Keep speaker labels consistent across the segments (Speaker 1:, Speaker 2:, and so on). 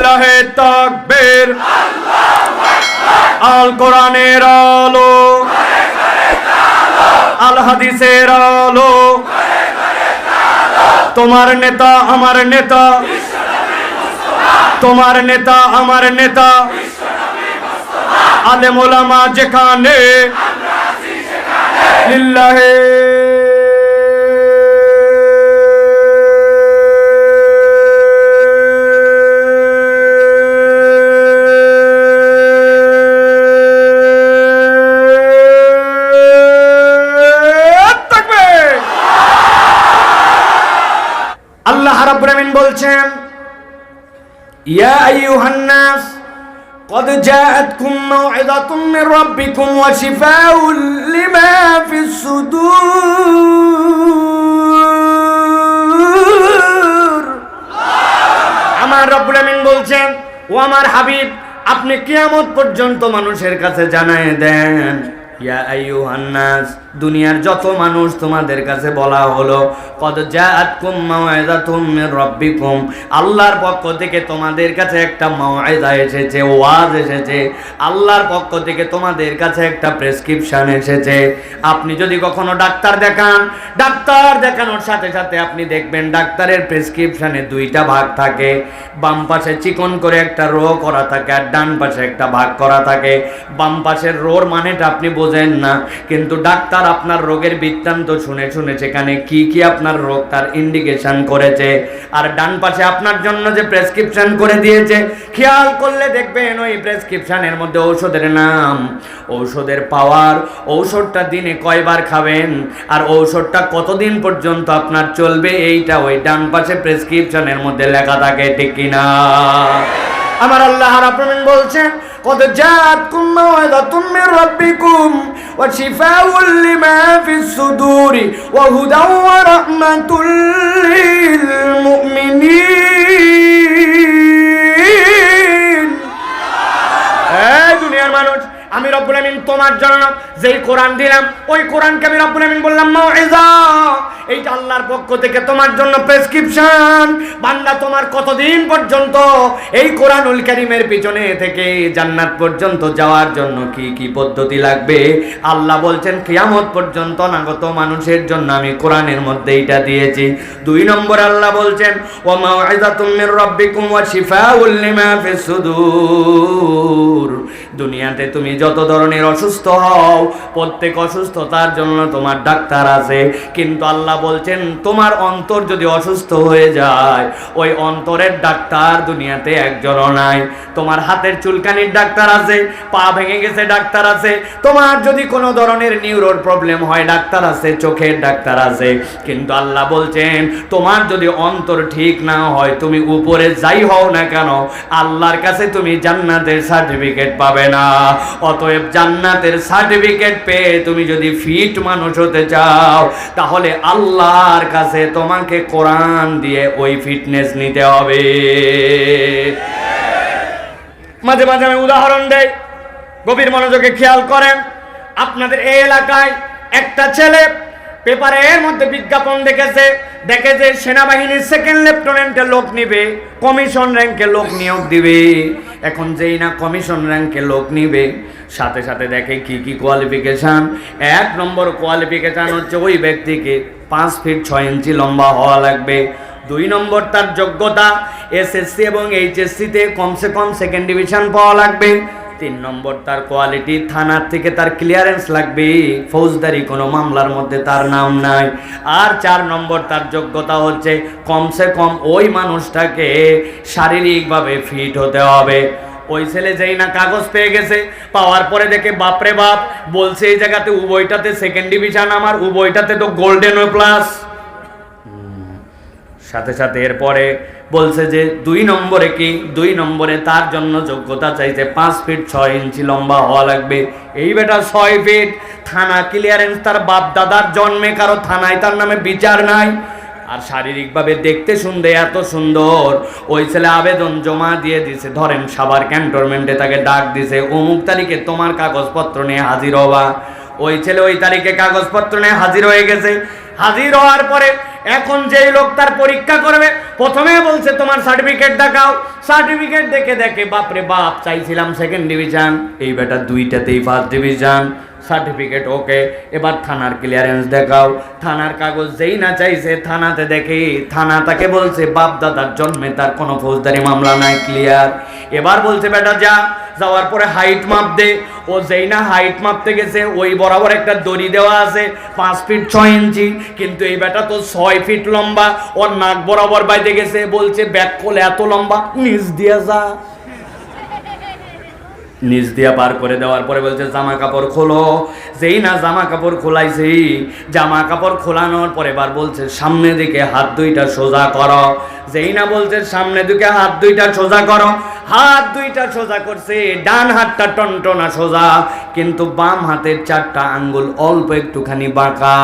Speaker 1: লিল্লাহে তাকবীর, আল কোরআনের আলো, আল হাদিসের আলো, তোমার নেতা আমার নেতা, তোমার নেতা আমার নেতা, আলেম ওলামা যেখানে, লিল্লাহে আল্লাহ রাব্বুল আমিন বলছেন, ইয়া আইয়ুহান নাস قد جاءتكم موعظة من ربكم وشفاء لما في الصدور। আমার রব্বুল আমিন বলছেন, ও আমার হাবিব, আপনি কিয়ামত পর্যন্ত মানুষের কাছে জানায় দেন, ইয়া আইয়ুহান নাস, দুনিয়ার যত মানুষ তোমাদের কাছে বলা হলো, কদ জাআতকুম মাউইযাতুম মির রাব্বিকুম, আল্লাহর পক্ষ থেকে তোমাদের কাছে একটা মাউইযা এসেছে, ওয়াজ এসেছে, আল্লাহর পক্ষ থেকে তোমাদের কাছে একটা প্রেসক্রিপশন এসেছে। আপনি যদি কখনো ডাক্তার দেখান, ডাক্তার দেখানোর সাথে সাথে আপনি দেখবেন ডাক্তারের প্রেসক্রিপশনে দুইটা ভাগ থাকে, বাম পাশে চিকন করে একটা রো করা থাকে আর ডান পাশে একটা ভাগ করা থাকে। বাম পাশের রোর মানেটা আপনি বোঝেন না, কিন্তু ডাক্তার আপনার রোগের বৃত্তান্ত শুনে শুনে সেখানে কি কি আপনার রোগ তার ইন্ডিকেশন করেছে, আর ডান পাশে আপনার জন্য যে প্রেসক্রিপশন করে দিয়েছে, খেয়াল করলে দেখবেন ওই প্রেসক্রিপশনের মধ্যে ঔষধের নাম, ঔষধের পাওয়ার, ঔষধটা দিনে কয়বার খাবেন আর ঔষধটা কতদিন পর্যন্ত আপনার চলবে, এইটা ওই ডান পাশে প্রেসক্রিপশনের মধ্যে লেখা থাকে, ঠিক কিনা? আমার আল্লাহ রাব্বুল আমিন বলছেন, قد جاءتكم موعظة من ربكم وشفاء لما في الصدور وهدى ورحمة للمؤمنين। এই দুনিয়ার মানুষ, আমি রব্বুল আমিন তোমার জন্য যেই কোরআন দিলাম, ওই কোরআনকে আমি রব্বুল আমিন বললাম মাউইযা, এইটা আল্লাহর পক্ষ থেকে তোমার জন্য প্রেসক্রিপশন। বান্দা, তোমার কতদিন পর্যন্ত এই কোরআনুল কারীমের পিছনে থেকে জান্নাত পর্যন্ত যাওয়ার জন্য কি কি পদ্ধতি লাগবে, আল্লাহ বলছেন কিয়ামত পর্যন্ত অনাগত মানুষের জন্য আমি কোরআনের মধ্যে এটা দিয়েছি। 2 নম্বর আল্লাহ বলছেন, ওয়া মাউইযাতুম মির রাব্বিকুম ওয়া শিফাউল লিমা ফিস সুদূর। দুনিয়াতে তুমি যত ধরনের অসুস্থ হও, প্রত্যেক অসুস্থতার জন্য তোমার ডাক্তার আছে, কিন্তু আল্লাহ বলছেন তোমার অন্তর যদি অসুস্থ হয়ে যায়, ওই অন্তরের ডাক্তার দুনিয়াতে একজনও নাই। তোমার হাতের চুলকানির ডাক্তার আছে, পা ভেঙে গেছে ডাক্তার আছে, তোমার যদি কোনো ধরনের নিউরোর প্রবলেম হয় ডাক্তার আছে, চোখের ডাক্তার আছে, কিন্তু আল্লাহ বলছেন তোমার যদি অন্তর ঠিক না হয়, তুমি উপরে যাই হও না কেন, আল্লাহর কাছে তুমি জান্নাতের সার্টিফিকেট পাবে না। অতএব জান্নাতের সার্টিফিকেট পেয়ে তুমি যদি ফিট মানুষ হতে চাও, তাহলে আল্লাহর কাছে তোমাকে কোরআন দিয়ে ওই ফিটনেস নিতে হবে। মাঝে মাঝে আমি উদাহরণ দেই, গভীর মনোযোগে খেয়াল করেন। আপনাদের এই এলাকায় একটা ছেলে পেপারের মধ্যে বিজ্ঞাপন দেখে যে সেনাবাহিনীর 2nd লেফটেন্যান্টের লোক নিবে, কমিশন র্যাঙ্কে লোক নিয়োগ দিবে। এখন যেই না কমিশন র্যাঙ্কে লোক নিবে, সাথে সাথে দেখে কি কি কোয়ালিফিকেশন। 1 নম্বর কোয়ালিফিকেশন হচ্ছে ওই ব্যক্তিকে 5 ফিট 6 ইঞ্চি লম্বা হওয়া লাগবে। 2 নম্বর তার যোগ্যতা, এসএসসি এবং এইচএসসিতে কমসে কম 2nd ডিভিশন পাওয়া লাগবে। 3 নম্বর তার কোয়ালিটি, থানার থেকে তার ক্লিয়ারেন্স লাগবে, ফৌজদারি কোনো মামলার মধ্যে তার নাম নাই। আর 4 নম্বর তার যোগ্যতা হচ্ছে কমসে কম ওই মানুষটাকে শারীরিকভাবে ফিট হতে হবে। ওই ছেলে যেই না কাগজ পেয়ে গেছে, পাওয়ার পরে দেখে বাপরে বাপ, বলছে এই জায়গাতে উভয়টাতে 2nd ডিভিশন, আমার উভয়টাতে তো গোল্ডেন প্লাস। সাথে সাথে এরপরে বলছে যে 2 নম্বরে কি, 2 নম্বরে তার জন্য যোগ্যতা চাইছে 5 ফিট 6 ইঞ্চি লম্বা হওয়া লাগবে। এই বেটা 6 ফিট, থানা ক্লিয়ারেন্স তার বাপ দাদার জন্মে, কারো থানায় তার নামে বিচার নাই। আর শারীরিকভাবে দেখতে শুনতে এত সুন্দর, ওই ছেলে আবেদন জমা দিয়ে দিছে, ধরেন সাভার ক্যান্টনমেন্টে তাকে ডাক দিছে, অমুক তারিখে তোমার কাগজপত্র নিয়ে হাজির হবা। ওই ছেলে ওই তারিখে কাগজপত্র নিয়ে হাজির হয়ে গেছে। হাজির হওয়ার পরে এখন যেই লোক তার পরীক্ষা করবে প্রথমে বলছে তোমার সার্টিফিকেট দেখাও। সার্টিফিকেট দেখে বাপরে বাপ, চাইছিলাম সেকেন্ড ডিভিশন, এই বেটা দুইটাতেই ফার্স্ট ডিভিশন। সার্টিফিকেট ওকে, এবার থানার ক্লিয়ারেন্স দেখাও। থানার কাগজ যেই না চাইছে, থানাতে দেখে থানা তাকে বলছে বাপ দাদার জন্মে তার কোনো ফৌজদারি মামলা নাই, ক্লিয়ার। এবার বলছে বেটা যা, যাওয়ার পরে হাইট মাপ দে। ও যেই না হাইট মাপতে গেছে, ওই বরাবর একটা দড়ি দেওয়া আছে 5 ফিট 6 ইঞ্চি, কিন্তু এই বেটা তো 6 ফিট লম্বা। ওর নাক বরাবর বাইতে গেছে, বলছে ব্যাক কোলে এত লম্বা, নিচ দিয়া যা। নিচ দিয়া পার করে দেওয়ার পরে বলছে জামা কাপড় খোলো। যেই না জামা কাপড় খোলাইছি, জামা কাপড় খোলানোর পরে এবার বলছে সামনে দিকে হাত দুইটা সোজা করো। যেই না বলছে সামনে দিকে হাত দুইটা সোজা করো, হাত দুইটা সোজা করছে। ডান হাতটা টনটনা সোজা, কিন্তু বাম হাতের 4টা আঙ্গুল অল্প একটুখানি বাঁকা।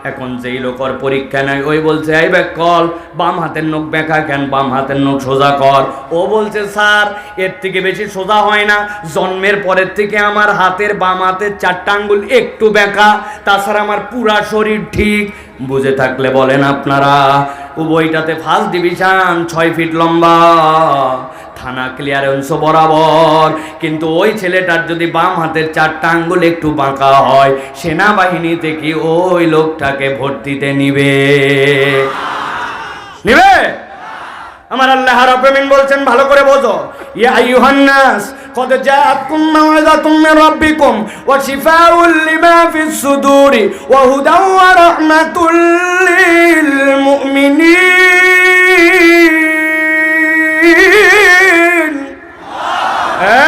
Speaker 1: এখন যেই লোকর পরীক্ষা নাই, ওই বলছে এই ব্যাক কল, বাম হাতের নখ বেঁকা কেন, বাম হাতের নখ সোজা কর। ও বলছে স্যার এর থেকে বেশি সোজা হয় না, জন্মের পরের থেকে আমার হাতের বাম হাতের 4টা আঙ্গুল একটু বেঁকা, তাছাড়া আমার পুরা শরীর ঠিক। বুঝে থাকলে বলেন আপনারা। উভয়টাতে ফার্স্ট ডিভিশন, 6 ফিট লম্বা, থানা ক্লিয়ারেন্স বরাবর। কিন্তু ওই ছেলেটার যদি বাম হাতের 4টা আঙ্গুল একটু বাঁকা হয়, সেনাবাহিনীতে কি ওই লোকটাকে ভর্তিতে নিবে? আমার আল্লাহ রাব্বুল আলামিন বলছেন, ভালো করে বোঝো, ইয়া আইয়ুহান নাস قد جاءتكم موعظة من ربكم وشفاء لما في الصدور وهدى ورحمة للمؤمنين।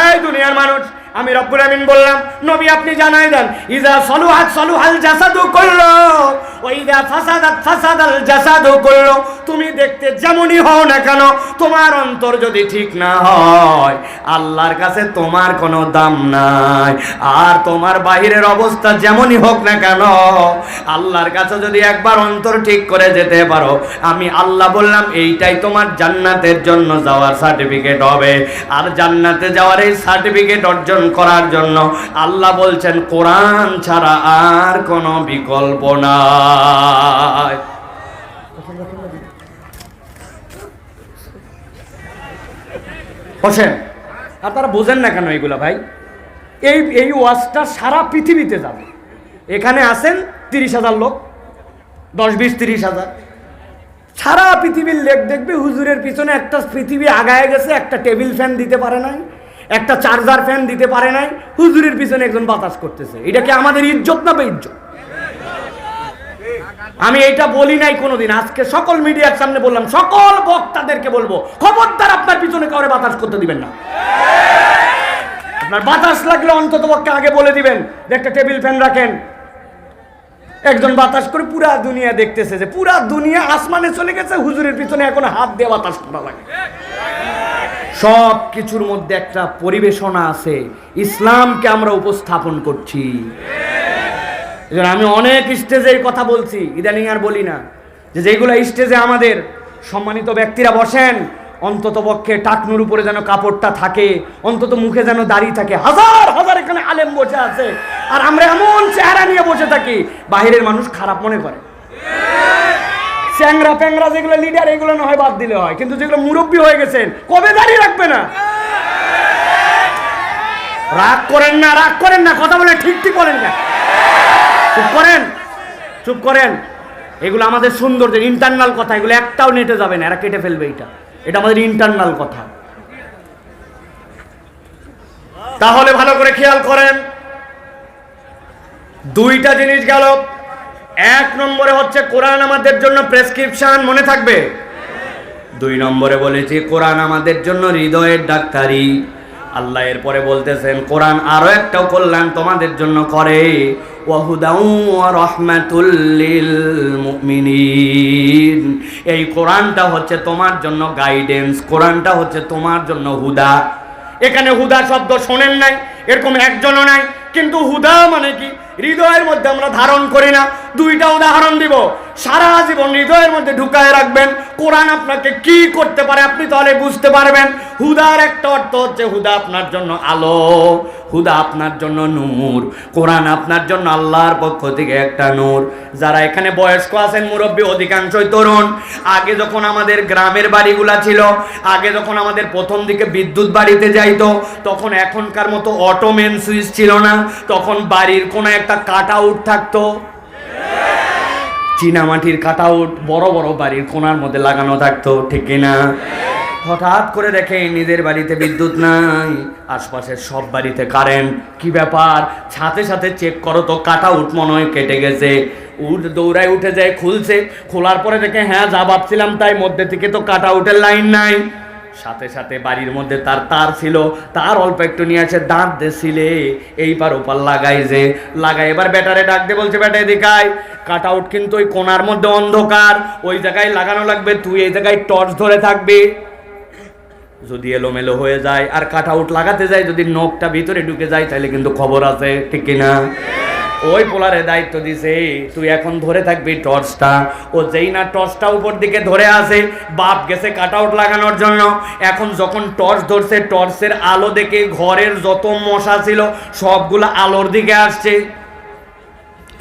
Speaker 1: এই দুনিয়ার মানুষ, আমি রব্বুল আমিন বললাম নবী আপনি জানাই দেন, ইজা সলুহাত সলুহাল জাসাদু কুল্লু ওয়া ইজা ফাসাদাত ফাসাদাল জাসাদু কুল্লু। তুমি দেখতে যেমনই হও না কেন, তোমার অন্তর যদি ঠিক না হয়, আল্লাহর কাছে তোমার কোনো দাম নাই। আর তোমার বাহিরের অবস্থা যেমনই হোক না কেন, আল্লাহর কাছে যদি একবার অন্তর ঠিক করে যেতে পারো, আমি আল্লাহ বললাম এইটাই তোমার জান্নাতের জন্য যাওয়ার সার্টিফিকেট হবে। আর জান্নাতে যাওয়ার এই সার্টিফিকেট অর্জন করার জন্য আল্লাহ বলছেন কোরআন ছাড়া আর কোনো বিকল্প নাই। বসেন। আপনারা বোঝেন না কেন এইগুলা ভাই? এই ওয়াজটা সারা পৃথিবীতে যাবে। এখানে আছেন 30,000 লোক, 10, 20, 30,000। সারা পৃথিবীর লোক দেখবে হুজুরের পিছনে একটা পৃথিবী আগায় গেছে, একটা টেবিল ফ্যান দিতে পারে নাই, একটা চার্জার ফ্যান দিতে পারে নাই, হুজুরের পিছনে একজন বাতাস করতেছে। এটা কি আমাদের ইজ্জত না বেইজ্জত? আমি এইটা বলি নাই কোনোদিন, আজকে সকল মিডিয়ার সামনে বললাম, সকল বক্তাদেরকে বলবো, খবরদার আপনার পিছনে কাউরে বাতাস করতে দিবেন না। আপনার বাতাস লাগলে অন্তত পক্ষে আগে বলে দিবেন যে একটা টেবিল ফ্যান রাখেন। একজন বাতাস করে পুরা দুনিয়া দেখতেছে যে পুরা দুনিয়া আসমানে চলে গেছে, হুজুরের পিছনে এখন হাত দিয়ে বাতাস করা লাগে। সব কিছুর মধ্যে একটা পরিবেশনা আছে, ইসলামকে আমরা উপস্থাপন করছি। আমি অনেক স্টেজে কথা বলছি, ইদানিং আর বলি না, যে যেগুলো স্টেজে আমাদের সম্মানিত ব্যক্তিরা বসেন, অন্তত পক্ষে টাকনুর উপরে যেন কাপড়টা থাকে, অন্তত মুখে যেন দাড়ি থাকে। হাজার হাজার এখানে আলেম বসে আছে, আর আমরা এমন চেহারা নিয়ে বসে থাকি, বাহিরের মানুষ খারাপ মনে করে। চ্যাংরা প্যাংরা যেগুলো লিডার, এগুলো না হয় বাদ দিলে হয়, কিন্তু যেগুলো মুরব্বী হয়ে গেছেন, কবে দাড়ি রাখবে না? রাগ করেন না, রাগ করেন না, কথা বলে ঠিক ঠিক বলেন না, চুপ করেন, চুপ করেন। এগুলো আমাদের সৌন্দর্যের ইন্টারনাল কথা, এগুলো একটাও নেটে যাবে না, এরা কেটে ফেলবে। এটা আমাদের ইন্টারনাল কথা। তাহলে ভালো করে খেয়াল করেন, দুইটা জিনিস গেল। 1 নম্বরে হচ্ছে কোরআন আমাদের জন্য প্রেসক্রিপশন, মনে থাকবে। 2 নম্বরে বলেছি কোরআন আমাদের জন্য হৃদয়ের ডাক্তারি। আল্লাহ এরপরে বলতেছেন কোরআন আরো একটা কল্যাণ তোমাদের জন্য করে, ওয়াহুদাউ ওয়া রাহমাতুল লিল মুমিনিন। এই কোরআনটা হচ্ছে তোমার জন্য গাইডেন্স, কোরআনটা হচ্ছে তোমার জন্য হুদা। এখানে হুদা শব্দ শোনেন নাই, এরকম একজনও নাই, কিন্তু হুদা মানে কি? হৃদয়ের মধ্যে আমরা ধারণ করি না। দুইটা উদাহরণ দিব, সারা জীবন হৃদয়ের মধ্যে ঢুকায় রাখবেন। কোরআন আপনাকে কি করতে পারে আপনি তাহলে বুঝতে পারবেন। হুদার একটা অর্থ হচ্ছে হুদা আপনার জন্য আলো, হুদা আপনার জন্য নূর। কোরআন আপনার জন্য আল্লাহর পক্ষ থেকে একটা নূর। যারা এখানে বয়স্ক আছেন, মুরব্বী, অধিকাংশই তরুণ। আগে যখন আমাদের গ্রামের বাড়িগুলা ছিল, আগে যখন আমাদের প্রথম দিকে বিদ্যুৎ বাড়িতে যাইতো, তখন এখনকার মতো অটো মেন সুইচ ছিল না। তখন বাড়ির কোনো একটা কাট আউট থাকতো, চীনামাটির কাট আউট বড় বড় বাড়ির কোণার মধ্যে লাগানো থাকতো, ঠিক কিনা? হঠাৎ করে দেখে নিজের বাড়িতে বিদ্যুৎ নাই, আশপাশের সব বাড়িতে কারেন্ট। কি ব্যাপার? সাথে সাথে চেক করো তো, কাট আউট মনে হয় কেটে গেছে। দৌড়ায় উঠে যায়, খুলছে, খোলার পরে দেখে হ্যাঁ যা ভাবছিলাম তাই, মধ্যে থেকে তো কাট আউটের লাইন নাই। সাথে সাথে বাড়ির মধ্যে তার ছিল, তার অল্প একটু নিয়ে আসে, দাঁত দিছিলে এইবার ওপার লাগাই, যে লাগাই। এবার ব্যাটারে ডাক দিয়ে বলছে, ব্যাটারে দেখাই কাট আউট কিন্তু ওই কোণার মধ্যে অন্ধকার, ওই জায়গায় লাগানো লাগবে, তুই এই জায়গায় টর্চ ধরে থাকবি। যদি এলোমেলো হয়ে যায় আর কাট আউট লাগাতে যায়, যদি নখটা ভিতরে ঢুকে যায় তাহলে কিন্তু খবর আছে, ঠিক কিনা? ওই পোলারে দায়িত্ব দিছে, তুই এখন ধরে থাকবি টর্চটা। ও যেই না টর্চটা উপর দিকে ধরে আসে, বাপ গেছে কাট আউট লাগানোর জন্য। এখন যখন টর্চ ধরছে, টর্চের আলো দেখে ঘরের যত মশা ছিল সবগুলো আলোর দিকে আসছে।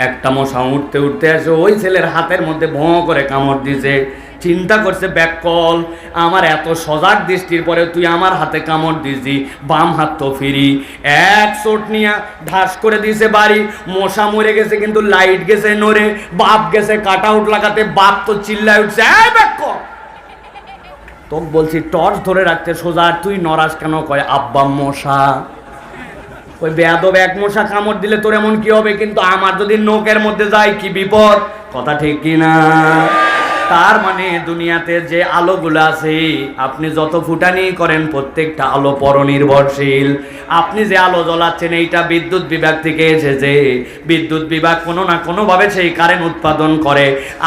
Speaker 1: একটা মশা উঠতে উঠতে আসে, ওই ছেলের হাতের মধ্যে ভোঁ করে কামড় দিছে। চিন্তা করছে, ব্যাককল, আমার এত সজাগ দৃষ্টির পরে তুই আমার হাতে কামড় দিছি, বাম হাত তো ফিরি। এক চোট নিয়ে ঢাস করে দিয়েছে বাড়ি। মশা মরে গেছে কিন্তু লাইট গেছে নড়ে। বাপ গেছে কাট আউট লাগাতে, বাপ তো চিল্লায় উঠছে, এই ব্যাককল, তোকে বলছি টর্চ ধরে রাখতে সোজা, তুই নড়াস কেন? কয় আব্বা মশা। ওই বেয়াদব এক মশা কামড় দিলে তোর এমন কি হবে, কিন্তু আমার যদি নোকের মধ্যে যায় কি বিপদ। কথা ঠিক কিনা? তার মানে দুনিয়াতে যে আলোগুলো আছে, আপনি যত ফুটানি করেন প্রত্যেকটা আলো পরনির্ভরশীল। আপনি যে আলো জ্বলাচ্ছেন এইটা বিদ্যুৎ বিভাগ থেকে এসেছে। বিদ্যুৎ বিভাগ কোনো না কোনোভাবে সেই কারেন্ট উৎপাদন করে।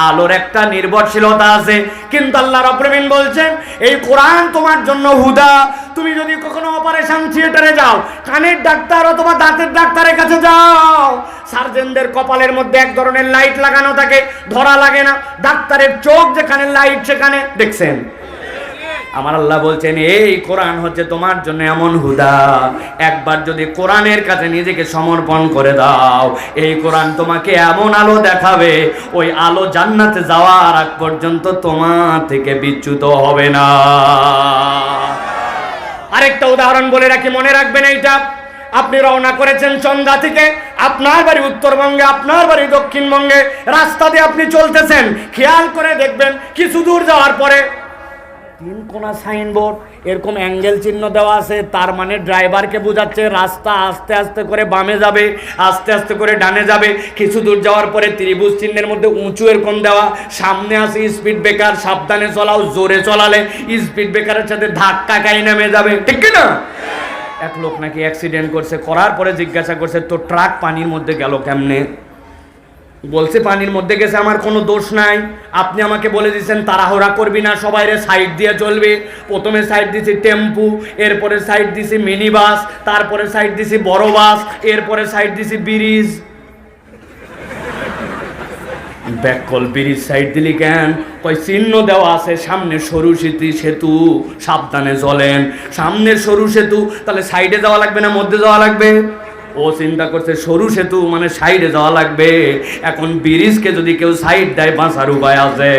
Speaker 1: আলোর একটা নির্ভরশীলতা আছে। কিন্তু আল্লাহ রাব্বুল আলামিন বলছেন, এই কোরআন তোমার জন্য হুদা। তুমি যদি কখনো অপারেশন থিয়েটারে যাও, কানের ডাক্তার অথবা দাঁতের ডাক্তারের কাছে যাও, সার্জনদের কপালের মধ্যে এক ধরনের লাইট লাগানো থাকে, ধরা লাগে না। ডাক্তারের চোখ যেখানে, লাইট সেখানে, দেখছেন? আমার আল্লাহ বলছেন, এই কোরআন হচ্ছে তোমার জন্য এমন হুদা। একবার যদি কোরআনের কাছে নিজেকে সমর্পণ করে দাও, এই কোরআন তোমাকে এমন আলো দেখাবে, ওই আলো জান্নাতে যাওয়ার আগ পর্যন্ত তোমার থেকে বিচ্যুত হবে না। আরেকটা উদাহরণ বলে রাখি, মনে রাখবেন এইটা। আপনি রওনা করেছেন চন্দা থেকে, আপনার বাড়ি উত্তরবঙ্গে, আপনার বাড়ি দক্ষিণবঙ্গে। রাস্তা দিয়ে আপনি চলতেছেন, খেয়াল করে দেখবেন কিছু দূর যাওয়ার পরে 3 কোনা সাইনবোর্ড, এরকম অ্যাঙ্গেল চিহ্ন দেওয়া আছে। তার মানে ড্রাইভারকে বোঝাচ্ছে রাস্তা আস্তে আস্তে করে বামে যাবে, আস্তে আস্তে করে ডানে যাবে। কিছু দূর যাওয়ার পরে ত্রিভুজ চিহ্নের মধ্যে উঁচু এরকম দেওয়া, সামনে আছে স্পিড ব্রেকার, সাবধানে চলাও, জোরে চলালে স্পিড ব্রেকারের সাথে ধাক্কা খাই নেমে যাবে, ঠিক কিনা? এক লোক নাকি অ্যাক্সিডেন্ট করছে, করার পরে জিজ্ঞাসা করছে, তো ট্রাক পানির মধ্যে গেল কেমনে? বলছে, পানির মধ্যে গেছে, আমার কোনো দোষ নাই। আপনি আমাকে বলে দিয়েছেন তাড়াহুড়া করবি না, সবাইরে সাইড দিয়ে চলবে। প্রথমে সাইড দিছি টেম্পু, এরপরে সাইড দিছি মিনি বাস, তারপরে সাইড দিছি বড় বাস, এরপরে সাইড দিছি ব্রিজ। ব্যাককল, ব্রিজ সাইড দিলি কেন? কই চিহ্ন দেওয়া আছে সামনে সরু সেতু, সাবধানে চলেন। সামনের সরু সেতু, তাহলে সাইডে যাওয়া লাগবে না মধ্যে যাওয়া লাগবে? ও চিন্তা করছে সরু সেতু মানে সাইডে যাওয়া লাগবে। এখন ব্রিজকে যদি কেউ সাইড দেয়, বাঁচার উপায় আছে।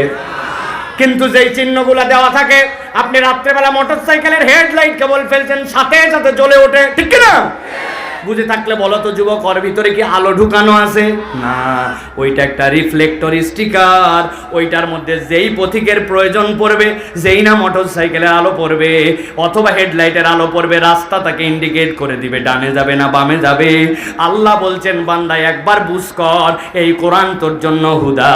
Speaker 1: কিন্তু যেই চিহ্নগুলা দেওয়া থাকে, আপনি রাত্রেবেলা মোটরসাইকেলের হেডলাইট কেবল ফেলছেন, সাথে সাথে জ্বলে ওঠে, ঠিক কিনা? বুঝে থাকলে বলো তো যুবক, ওর ভিতরে কি আলো ঢুকানো আছে? না, ওইটা একটা রিফ্লেক্টর স্টিকার। ওইটার মধ্যে যেই পথিকের প্রয়োজন পড়বে, যেই না মোটরসাইকেলের আলো পড়বে অথবা হেডলাইটের আলো পড়বে, রাস্তা তাকে ইন্ডিকেট করে দিবে, ডানে যাবে না বামে যাবে। আল্লাহ বলছেন, বান্দা একবার বুঝ কর, এই কোরআন তোর জন্য হুদা।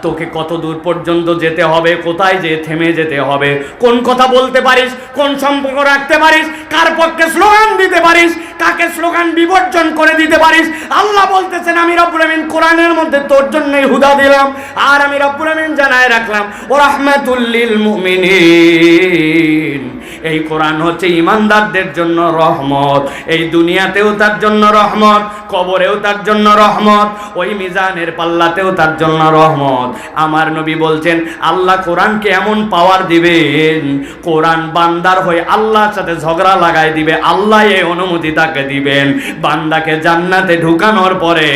Speaker 1: তোকে কত দূর পর্যন্ত যেতে হবে, কোথায় যে থেমে যেতে হবে, কোন কথা বলতে পারিস, কোন সম্পর্ক রাখতে পারিস, কার পক্ষে স্লোগান দিতে পারিস, কাকে স্লোগান বিবর্জন করে দিতে পারিস। আল্লাহ বলতেছেন, আমি রব্বুল আমিন কোরআনের মধ্যে তোর জন্যই হুদা দিলাম। আর আমি রব্বুল আমিন জানায় রাখলাম, ও রাহমাতুল লিল মুমিনিন, এই কোরআন হচ্ছে ঈমানদারদের জন্য রহমত, এই দুনিয়াতেও তার জন্য রহমত, কবরেও তার জন্য রহমত, ওই মিজানের পাল্লাতেও তার জন্য রহমত। আমার নবী বলছেন আল্লাহ কোরআনকে এমন পাওয়ার দিবেন, কোরআন বান্দার হয়ে আল্লাহর সাথে ঝগড়া লাগাই দিবে, আল্লাহ এই অনুমতি তাকে দিবেন বান্দাকে জান্নাতে ঢুকানোর পরে,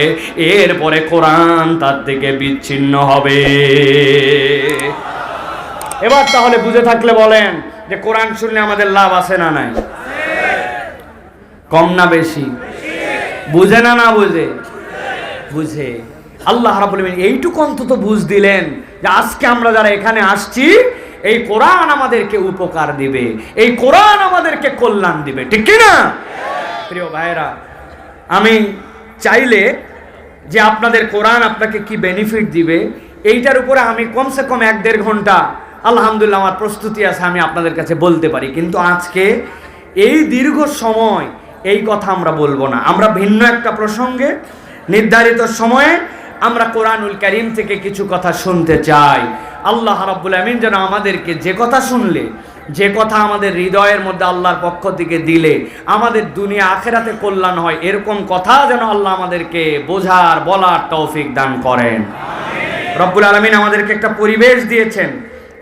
Speaker 1: এরপরে কোরআন তার থেকে বিচ্ছিন্ন হবে। এবার তাহলে বুঝে থাকলে বলেন যে কোরআন শুনলে আমাদের লাভ আছে না নাই? কম না বেশি? বুঝে না না বুঝে? বুঝে। আল্লাহ রাব্বুল আলামিন এইটুকু অন্তত বুঝ দিলেন যে আজকে আমরা যারা এখানে আসছি, এই কোরআন আমাদেরকে উপকার দিবে, এই কোরআন আমাদেরকে কল্যাণ দিবে, ঠিক কি না? প্রিয় ভাইরা, আমি চাইলে যে আপনাদের কোরআন আপনাকে কি বেনিফিট দিবে এইটার উপরে আমি কমসে কম 1-1.5 ঘন্টা আলহামদুলিল্লাহ আমার প্রস্তুতি আছে, আমি আপনাদের কাছে বলতে পারি। কিন্তু আজকে এই দীর্ঘ সময় এই কথা আমরা বলবো না, আমরা ভিন্ন একটা প্রসঙ্গে নির্ধারিত সময়ে আমরা কোরআনুল কারীম থেকে কিছু কথা শুনতে চাই। আল্লাহ রাব্বুল আমিন যেন আমাদেরকে যে কথা শুনলে, যে কথা আমাদের হৃদয়ের মধ্যে আল্লাহর পক্ষ থেকে দিলে আমাদের দুনিয়া আখিরাতে কল্যাণ হয়, এরকম কথা যেন আল্লাহ আমাদেরকে বোঝার বলার তৌফিক দান করেন। রব্বুল আলামিন আমাদেরকে একটা পরিবেশ দিয়েছেন,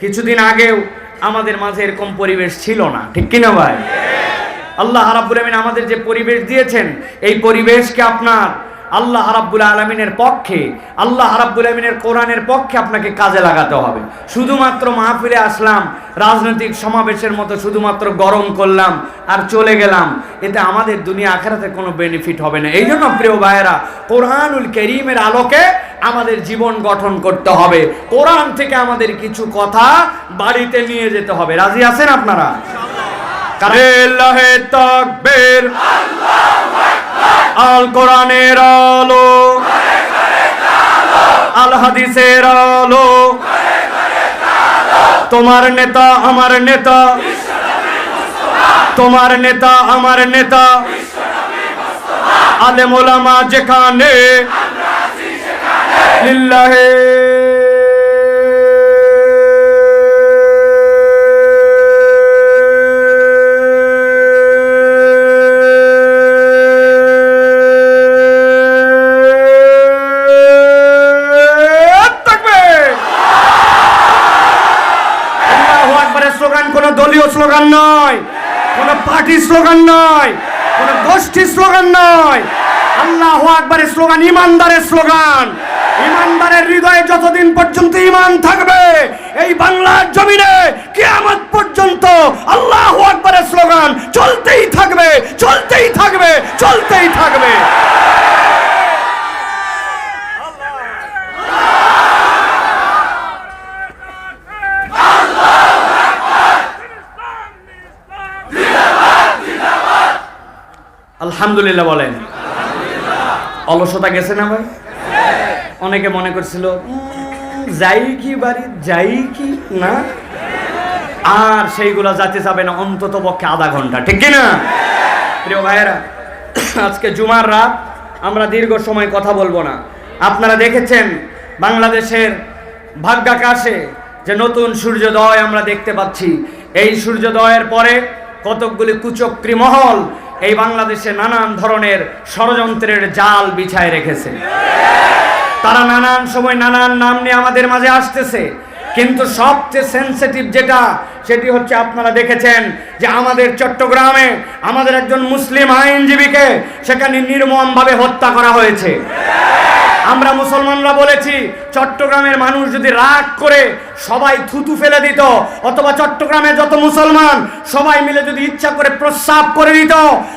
Speaker 1: কিছুদিন আগেও আমাদের মাঝে এরকম পরিবেশ ছিল না, ঠিক কিনা ভাই? আল্লাহ রাব্বুল আমিন আমাদের যে পরিবেশ দিয়েছেন, এই পরিবেশকে আপনার আল্লাহ রাব্বুল আলামিনের পক্ষে, আল্লাহ রাব্বুল আলামিনের কোরআনের পক্ষে আপনাকে কাজে লাগাতে হবে। শুধুমাত্র মাহফিলে আসলাম, রাজনৈতিক সমাবেশের মতো শুধুমাত্র গরম করলাম আর চলে গেলাম, এতে আমাদের দুনিয়া আখিরাতে কোনো বেনিফিট হবে না। এই জন্য প্রিয় ভাইয়েরা, কোরআনুল কারীমের আলোকে আমাদের জীবন গঠন করতে হবে, কোরআন থেকে আমাদের কিছু কথা বাড়িতে নিয়ে যেতে হবে। রাজি আছেন আপনারা? আল্লাহু তাকবীর, আল কোরআনের আলো, আল হাদিসের আলো, তোমার নেতা আমার নেতা, তোমার নেতা আমার নেতা, আলেম ওলামা যেখানে লিল্লাহে। দলীয় স্লোগান নয়, কোন পার্টির স্লোগান নয়, কোন গোষ্ঠীর স্লোগান নয়। আল্লাহু আকবারের স্লোগান ইমানদারের স্লোগান। ইমানদারের হৃদয়ে যতদিন পর্যন্ত ঈমান থাকবে, এই বাংলার জমিনে কিয়ামত পর্যন্ত আল্লাহু আকবারের স্লোগান চলতেই থাকবে, চলতেই থাকবে, চলতেই থাকবে। আলহামদুলিল্লাহ বলেন। অলসতা গেছে না ভাই? অনেকে মনে করছিল যাই কি বাড়ি, যাই কি না, আর সেইগুলা যাতে যাবে না অন্তত পক্ষে আধা ঘন্টা, ঠিক কিনা? প্রিয় ভাইয়েরা, আজকে জুমার রাত, আমরা দীর্ঘ সময় কথা বলবো না। আপনারা দেখেছেন বাংলাদেশের ভাগ্যাকাশে যে নতুন সূর্যোদয় আমরা দেখতে পাচ্ছি। এই সূর্যোদয়ের পরে কতকগুলি কুচক্রী মহল এই বাংলাদেশে নানান ধরনের ষড়যন্ত্রের জাল বিছায় রেখেছে। তারা নানান সময় নানান নাম নিয়ে আমাদের মাঝে আসতেছে, কিন্তু সবচেয়ে সেনসিটিভ যেটা, সেটি হচ্ছে আপনারা দেখেছেন যে আমাদের চট্টগ্রামে আমাদের একজন মুসলিম আইনজীবীকে সেখানে নির্মমভাবে হত্যা করা হয়েছে। আমরা মুসলমানরা বলেছি, চট্টগ্রামের মানুষ যদি রাগ করে সবাই থুতু ফেলে দিত, অথবা চট্টগ্রামে যত মুসলমান সবাই মিলে যদি ইচ্ছা করে প্রস্রাব করে দিত,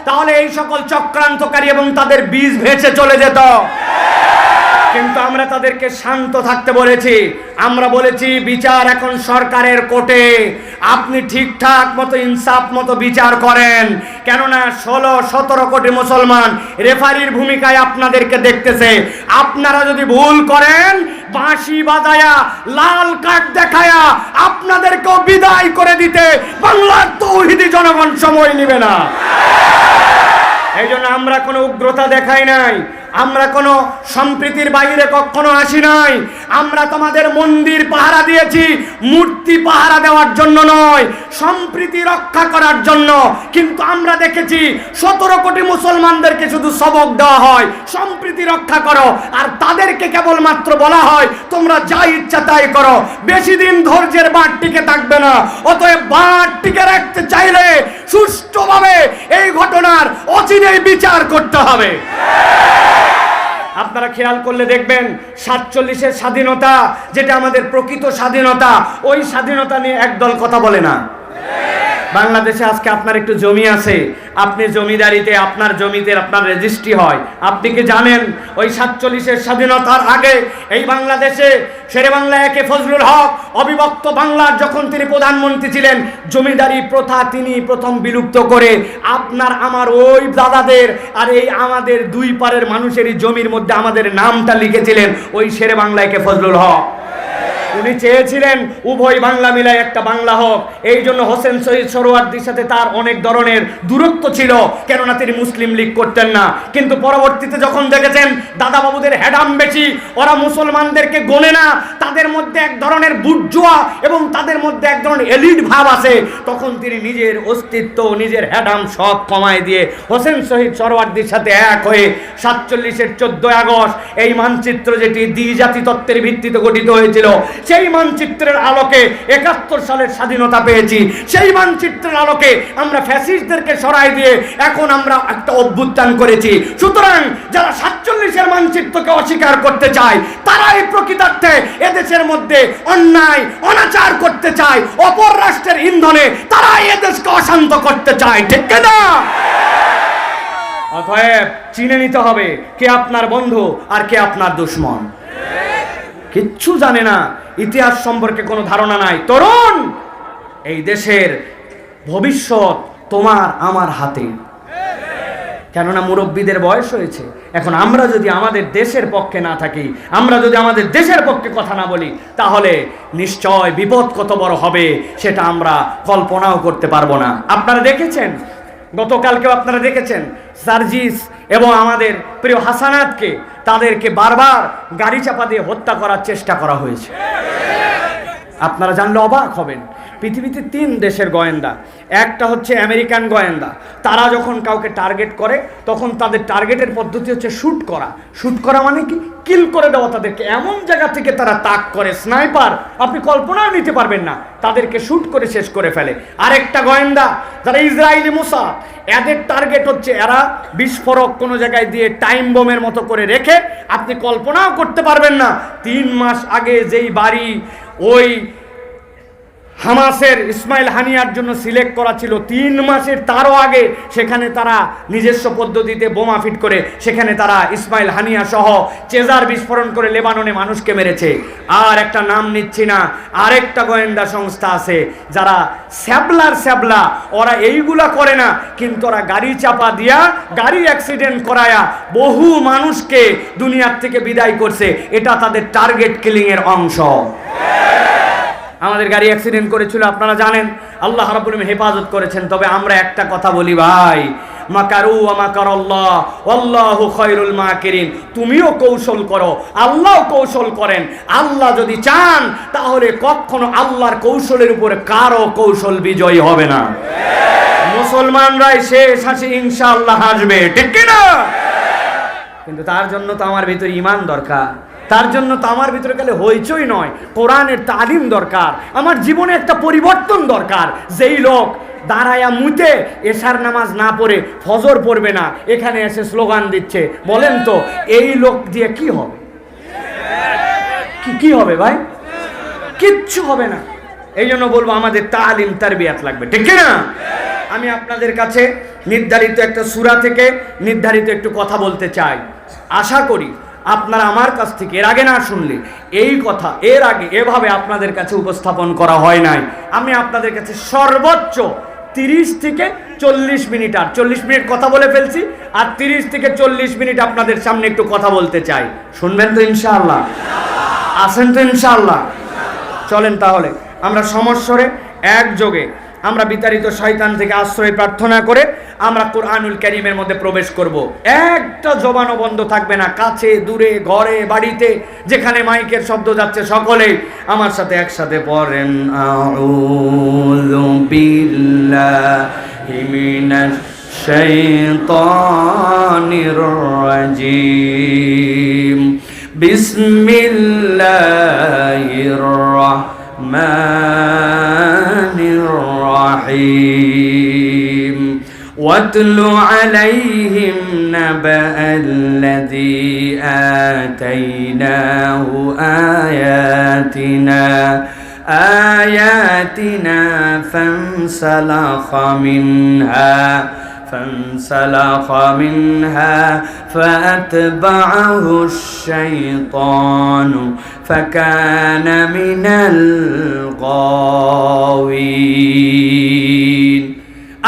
Speaker 1: তাহলে এই সকল চক্রান্তকারী এবং তাদের বীজ ভেসে চলে যেত। কিন্তু আমরা তাদেরকে শান্ত থাকতে বলেছি। আমরা বলেছি বিচার এখন সরকারের কোর্টে, আপনি ঠিকঠাক মতো ইনসাফ মতো বিচার করেন, কেননা 16-17 কোটি মুসলমান রেফারির ভূমিকায় আপনাদেরকে দেখতেছে। আপনারা যদি ভুল করেন, বাঁশি বাজায়া লাল কার্ড দেখায়া আপনাদেরকেও বিদায় করে দিতে বাংলার তৌহিদি জনগণ সময় নেবে না। এই জন্য আমরা কোনো উগ্রতা দেখাই নাই, আমরা কোনো সম্প্রীতির বাইরে কখনো আসি নাই। আমরা তোমাদের মন্দির পাহারা দিয়েছি মূর্তি পাহারা দেওয়ার জন্য নয়, সম্প্রীতি রক্ষা করার জন্য। কিন্তু আমরা দেখেছি 17 কোটি মুসলমানদেরকে শুধু সবক দেওয়া হয় সম্প্রীতি রক্ষা করো, আর তাদেরকে কেবলমাত্র বলা হয় তোমরা যা ইচ্ছা তাই করো। বেশি দিন ধৈর্যের বাঁধ টিকে থাকবে না। অতএব বাঁধ টিকে রাখতে চাইলে সুষ্ঠুভাবে এই ঘটনার অচিরেই বিচার করতে হবে। আপনারা খেয়াল করলে দেখবেন 47-এর স্বাধীনতা, যেটা আমাদের প্রকৃত স্বাধীনতা, ওই স্বাধীনতা নিয়ে একদল কথা বলে না। বাংলাদেশে আজকে আপনার একটু জমি আছে, আপনি জমিদারিতে আপনার জমিতে আপনার রেজিস্ট্রি হয়। আপনি কি জানেন ওই 47-এর স্বাধীনতার আগে এই বাংলাদেশে শেরে বাংলা একে ফজলুল হক অবিভক্ত বাংলার যখন তিনি প্রধানমন্ত্রী ছিলেন, জমিদারি প্রথা তিনি প্রথম বিলুপ্ত করে আপনার আমার ওই দাদাদের আর এই আমাদের দুই পারের মানুষেরই জমির মধ্যে আমাদের নামটা লিখেছিলেন ওই শেরে বাংলা একে ফজলুল হক। উনি চেয়েছিলেন উভয় বাংলা মিলায় একটা বাংলা হোক। এই জন্য হোসেন শহীদ সোহরাওয়ার্দীর সাথে তার অনেক ধরনের দূরত্ব ছিল, কেননা তিনি মুসলিম লীগ করতেন না। কিন্তু পরবর্তীতে যখন দেখেছেন দাদা বাবুদের হেডাম বেশি, ওরা মুসলমানদেরকে গোনে না, তাদের মধ্যে এক ধরনের বুর্জোয়া এবং তাদের মধ্যে এক ধরনের এলিট ভাব আছে, তখন তিনি নিজের অস্তিত্ব নিজের হেডাম সব কমায় দিয়ে হোসেন শহীদ সোহরাওয়ার্দীর সাথে এক হয়ে 47-এর 14 আগস্ট এই মানচিত্র, যেটি দ্বিজাতি তত্ত্বের ভিত্তিতে গঠিত হয়েছিল, সেই মানচিত্রের আলোকে 71 সালের স্বাধীনতা পেয়েছি। সেই মানচিত্রের আলোকে আমরা ফ্যাসিস্টদেরকে সরাই দিয়ে এখন আমরা একটা অভ্যুত্থান করেছি। সুতরাং যারা 47-এর মানচিত্রকে অস্বীকার করতে চায়, তারাই প্রকৃতার্থে এদেশের মধ্যে অন্যায় অনাচার করতে চায়, অপর রাষ্ট্রের ইন্ধনে তারাই এদেশকে অশান্ত করতে চায়, ঠিক না? অতএব চিনে নিতে হবে কে আপনার বন্ধু আর কে আপনার দুশমন। কিচ্ছু জানে না, ইতিহাস সম্পর্কে কোনো ধারণা নাই। তরুণ, এই দেশের ভবিষ্যৎ তোমার আমার হাতে, কেননা মুরব্বীদের বয়স হয়েছে। এখন আমরা যদি আমাদের দেশের পক্ষে না থাকি, আমরা যদি আমাদের দেশের পক্ষে কথা না বলি, তাহলে নিশ্চয় বিপদ কত বড় হবে সেটা আমরা কল্পনাও করতে পারবো না। আপনারা দেখেছেন, গতকালকেও আপনারা দেখেছেন সার্জিস এবং আমাদের প্রিয় হাসানাতকে, তাদেরকে বারবার গাড়ি চাপা দিয়ে হত্যা করার চেষ্টা করা হয়েছে। আপনারা জানলে অবাক হবেন, পৃথিবীতে 3 দেশের গোয়েন্দা। একটা হচ্ছে আমেরিকান গোয়েন্দা, তারা যখন কাউকে টার্গেট করে তখন তাদের টার্গেটের পদ্ধতি হচ্ছে শ্যুট করা। শ্যুট করা মানে কি? কিল করে দেওয়া। তাদেরকে এমন জায়গা থেকে তারা তাক করে, স্নাইপার, আপনি কল্পনাও নিতে পারবেন না, তাদেরকে শ্যুট করে শেষ করে ফেলে। আরেকটা গোয়েন্দা যারা ইসরায়েলি মোসাদ, এদের টার্গেট হচ্ছে এরা বিস্ফোরক কোনো জায়গায় দিয়ে টাইম বোমের মতো করে রেখে, আপনি কল্পনাও করতে পারবেন না 3 মাস আগে যেই বাড়ি ওই হামাসের ইসমাইল হানিয়ার জন্য সিলেক্ট করা ছিল, 3 মাসের তারও আগে সেখানে তারা নিজস্ব পদ্ধতিতে বোমা ফিট করে সেখানে তারা ইসমাইল হানিয়া সহ চেজার বিস্ফোরণ করে লেবাননে মানুষকে মেরেছে। আর একটা নাম নিচ্ছি না, আরেকটা গোয়েন্দা সংস্থা আছে যারা স্যাবলা, ওরা এইগুলা করে না, কিন্তু ওরা গাড়ি চাপা দিয়া গাড়ি অ্যাক্সিডেন্ট করায়া বহু মানুষকে দুনিয়ার থেকে বিদায় করছে। এটা তাদের টার্গেট কিলিং এর অংশ। আমাদের গাড়ি অ্যাক্সিডেন্ট করেছিল, আপনারা জানেন, আল্লাহ রাব্বুল আলামিন হেফাজত করেছেন। তবে আমরা একটা কথা বলি ভাই, মাকারু ওয়া মাকারাল্লাহ ওয়াল্লাহু খায়রুল মাকিরিন। তুমিও কৌশল করো, আল্লাহও কৌশল করেন। আল্লাহ যদি চান তাহলে কখনো আল্লাহর কৌশলের উপরে কারো কৌশল বিজয়ী হবে না। মুসলমানরাই শেষ হাসি ইনশাআল্লাহ হাসবে, ঠিক কি না? কিন্তু তার জন্য তো আমার ভিতরে ঈমান দরকার, তার জন্য তো আমার ভিতরে গেলে হইচই নয়, কোরআনের তালিম দরকার, আমার জীবনে একটা পরিবর্তন দরকার। যেই লোক দাঁড়ায়া মুতে এশার নামাজ না পড়ে ফজর পড়বে না, এখানে এসে স্লোগান দিচ্ছে, বলেন তো এই লোক দিয়ে কি হবে? কি হবে ভাই? কিচ্ছু হবে না। এই জন্য বলবো আমাদের তালিম তারবিয়াত লাগবে, ঠিক না? আমি আপনাদের কাছে নির্ধারিত একটা সূরা থেকে নির্ধারিত একটু কথা বলতে চাই। আশা করি আপনারা আমার কাছ থেকে এর আগে না শুনলে, এই কথা এর আগে এভাবে আপনাদের কাছে উপস্থাপন করা হয় নাই। আমি আপনাদের কাছে সর্বোচ্চ 30 থেকে 40 মিনিট, আর 40 মিনিট কথা বলে ফেলছি, আর 30 থেকে 40 মিনিট আপনাদের সামনে একটু কথা বলতে চাই। শুনবেন তো ইনশাআল্লাহ? আসেন তো ইনশাআল্লাহ? চলেন তাহলে আমরা সমস্বরে একযোগে আমরা বিতাড়িত শয়তান থেকে আশ্রয় প্রার্থনা করে আমরা কোরআনুল কারীমের মধ্যে প্রবেশ করব। একটা জবানও বন্ধ থাকবে না, কাছে দূরে ঘরে বাড়িতে যেখানে মাইকের শব্দ যাচ্ছে সকলেই আমার সাথে একসাথে পড়েন, আউযু বিল্লাহি মিনাশ শাইতানির রাজিম, বিসমিল্লাহির রাহমানির রাহিম, ওয়াতলু আলাইহিম নাবা'আল্লাযী আতাইনাহু আয়াতিনা فانسلخ منها فأتبعه الشيطان فكان من الغاوين।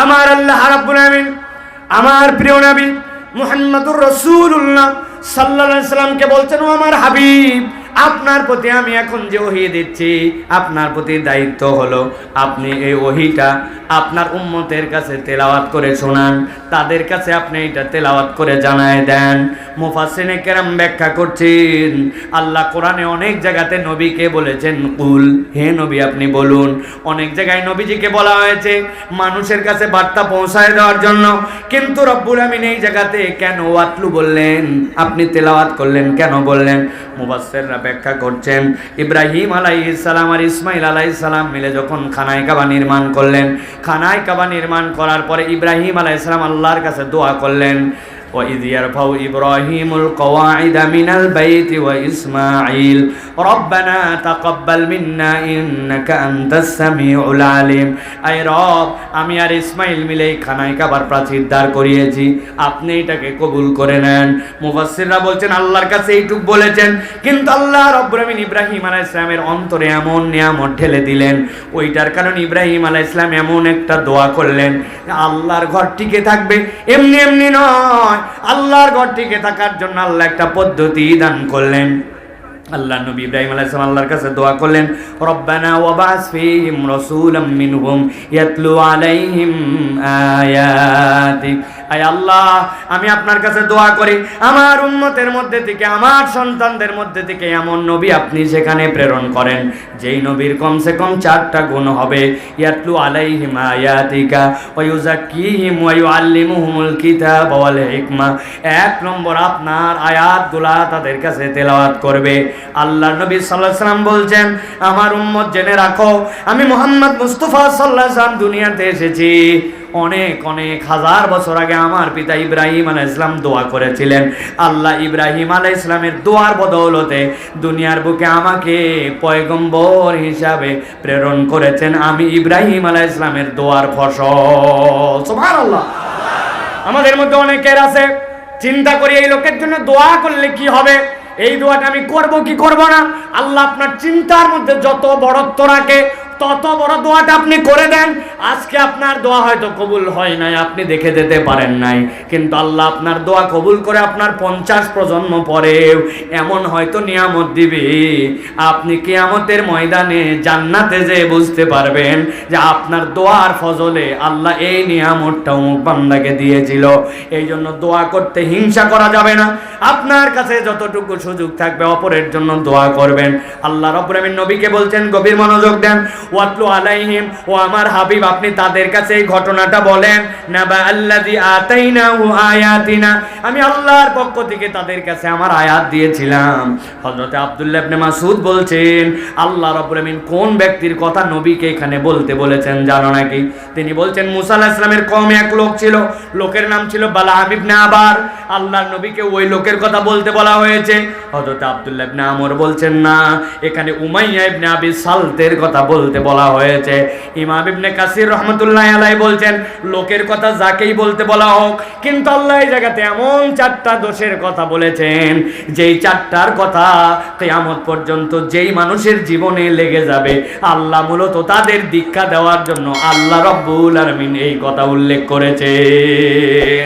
Speaker 1: আমার আল্লাহ রাব্বুল আমিন আমার প্রিয় নবী মুহাম্মদুর রাসূলুল্লাহ সাল্লাল্লাহু আলাইহি সাল্লামকে বলছেন, ও আমার হাবিব, আপনার প্রতি আমি এখন যে ওহী দিচ্ছি, আপনার প্রতি দায়িত্ব হলো আপনি এই ওহীটা আপনার উম্মতের কাছে তেলাওয়াত করে শোনান, তাদের কাছে আপনি এটা তেলাওয়াত করে জানায় দেন। মুফাসসিরিনে কেরাম ব্যাখ্যা করছেন, আল্লাহ কোরআনে অনেক জায়গাতে নবীকে বলেছেন কুল, হে নবী আপনি বলুন। অনেক জায়গায় নবীজিকে বলা হয়েছে মানুষের কাছে বার্তা পৌঁছায় দেওয়ার জন্য, কিন্তু রব্বুল আমিন এই জায়গাতে কেন ওয়াতলু বললেন, আপনি তেলাওয়াত করলেন কেন বললেন? মুফাসসিররা ব্যাখ্যা করছেন, ইব্রাহিম আলাইহিস সালাম আর ইসমাইল আলাইহিস সালাম মিলে যখন খানায় কাবা নির্মাণ করলেন, খানায় কাবা নির্মাণ করার পরে ইব্রাহিম আলাইহিস সালাম আল্লাহর কাছে দোয়া করলেন, وَإِذْ يَرْفَعُ إِبْرَاهِيمُ الْقَوَاعِدَ مِنَ الْبَيْتِ وَإِسْمَاعِيلُ رَبَّنَا تَقَبَّلْ مِنَّا إِنَّكَ أَنْتَ السَّمِيعُ الْعَلِيمُ। আই রব, আমি আর ইসমাইল মিলে খানায় কাবার প্রাচীর দাঁড় করিয়েছি, আপনি এটাকে কবুল করে নেন। মুফাসসিররা বলছেন আল্লাহর কাছে এইটুক বলেছেন, কিন্তু আল্লাহ রাব্বুল আমিন ইব্রাহিম আলাইহিস সালামের অন্তরে এমন নিয়ামত ঢেলে দিলেন, ওইটার কারণে ইব্রাহিম আলাইহিস সালাম এমন একটা দোয়া করলেন, আল্লাহর ঘর টিকে থাকবে এমনি এমনি নয়, আল্লাহর ঘর টিকে থাকার জন্য আল্লাহ একটা পদ্ধতি দান করলেন। আল্লাহ নবী ইব্রাহিম আলাইহিস সালাম আল্লাহর কাছে দোয়া করলেন, রব্বানা ওয়াবাস ফীহিম রাসূলাম মিনহুম ইয়াতলু আলাইহিম আয়াতিক। আয় আল্লাহ, আমি আপনার কাছে দোয়া করি আমার উম্মতের মধ্যে থেকে, আমার সন্তানদের মধ্যে থেকে এমন নবী আপনি সেখানে প্রেরণ করেন যেই নবীর কমসে কম 4টা গুণ হবে, ইয়াতলু আলাইহিম আয়াতিকা ওয়া ইউযাক্কিহিম ওয়া ইউআল্লিমুহুমুল কিতাবা ওয়াল হিকমা। 1 নম্বর, আপনার আয়াতগুলা তাদের কাছে তেলাওয়াত করবে। আল্লাহর নবী সাল্লাল্লাহু আলাইহি সাল্লাম বলছেন, আমার উম্মত জেনে রাখো, আমি মুহাম্মদ মুস্তাফা সাল্লাল্লাহু আলাইহি সাল্লাম দুনিয়াতে এসেছি অনেক অনেক হাজার বছর আগে আমার পিতা ইব্রাহিম আলাইহিস সালাম দোয়া করেছিলেন। আল্লাহ ইব্রাহিম আলাইহিস সালামের দোয়ার বদৌলতে দুনিয়ার বুকে আমাকে পয়গম্বর হিসাবে প্রেরণ করেছেন। আমি ইব্রাহিম আলাইহিস সালামের দোয়ার ফসল। সুবহানাল্লাহ। আমাদের মধ্যে অনেকের আছে চিন্তা করি এই লোকের জন্য দোয়া করলে কি হবে, এই দোয়াটা আমি করব কি করব না। আল্লাহ আপনার চিন্তার মধ্যে যত বড়ত্ব রাখে তত বড় দোয়াটা আপনি করে দেন। আজকে আপনার দোয়া হয়তো কবুল হয় নাই, আপনি দেখে যেতে পারেন নাই, কিন্তু আল্লাহ আপনার দোয়া কবুল করে আপনার 50 প্রজন্ম পরেও এমন হয়তো নিয়ামত দিবে, আপনি কিয়ামতের ময়দানে জান্নাতে যেয়ে বুঝতে পারবেন যে আপনার দোয়ার ফজলে আল্লাহ এই নিয়ামতটা অমুক বান্দাকে দিয়েছিল। এই জন্য দোয়া করতে হিংসা করা যাবে না। আপনার কাছে যতটুকু সুযোগ থাকবে অপরের জন্য দোয়া করবেন। আল্লাহ রাব্বুল আমিন নবীকে বলছেন, গভীর মনোযোগ দেন, ওয়াতলু আলাইহিম, ও আমার হাবিব আপনি তাদের কাছে এই ঘটনাটা বলেন, নাবা আল্লাযী আতাইনাহু আয়াতিনা, আমি আল্লাহর পক্ষ থেকে তাদের কাছে আমার আয়াত দিয়েছিলাম। হযরত আব্দুল্লাহ ইবনে মাসউদ বলছেন, আল্লাহ রাব্বুল আমিন কোন ব্যক্তির কথা নবীকে এখানে বলতে বলেছেন জানো নাকি? তিনি বলছেন মুসা আলাইহিস সালামের কওমে এক লোক ছিল, লোকের নাম ছিল বালাম ইবনে আবার। আল্লাহর নবীকে ওই লোকের কথা বলতে বলা হয়েছে। হযরত আব্দুল্লাহ ইবনে আমর বলছেন না, এখানে উমাইয়া ইবনে আবি সালতের কথা বলতে বলা হয়েছে। ইমাম ইবনে কাসির রাহমাতুল্লাহি আলাইহি বলছেন, লোকের কথা যাকেই বলতে বলা হোক, কিন্তু আল্লাহ এই জায়গাতে এমন 4টা দোষের কথা বলেছেন যেই 4টার কথা কিয়ামত পর্যন্ত যেই মানুষের জীবনে লেগে যাবে, আল্লাহ মূলত তাদের দীক্ষা দেওয়ার জন্য আল্লাহ রাব্বুল আলামিন এই কথা উল্লেখ করেছেন।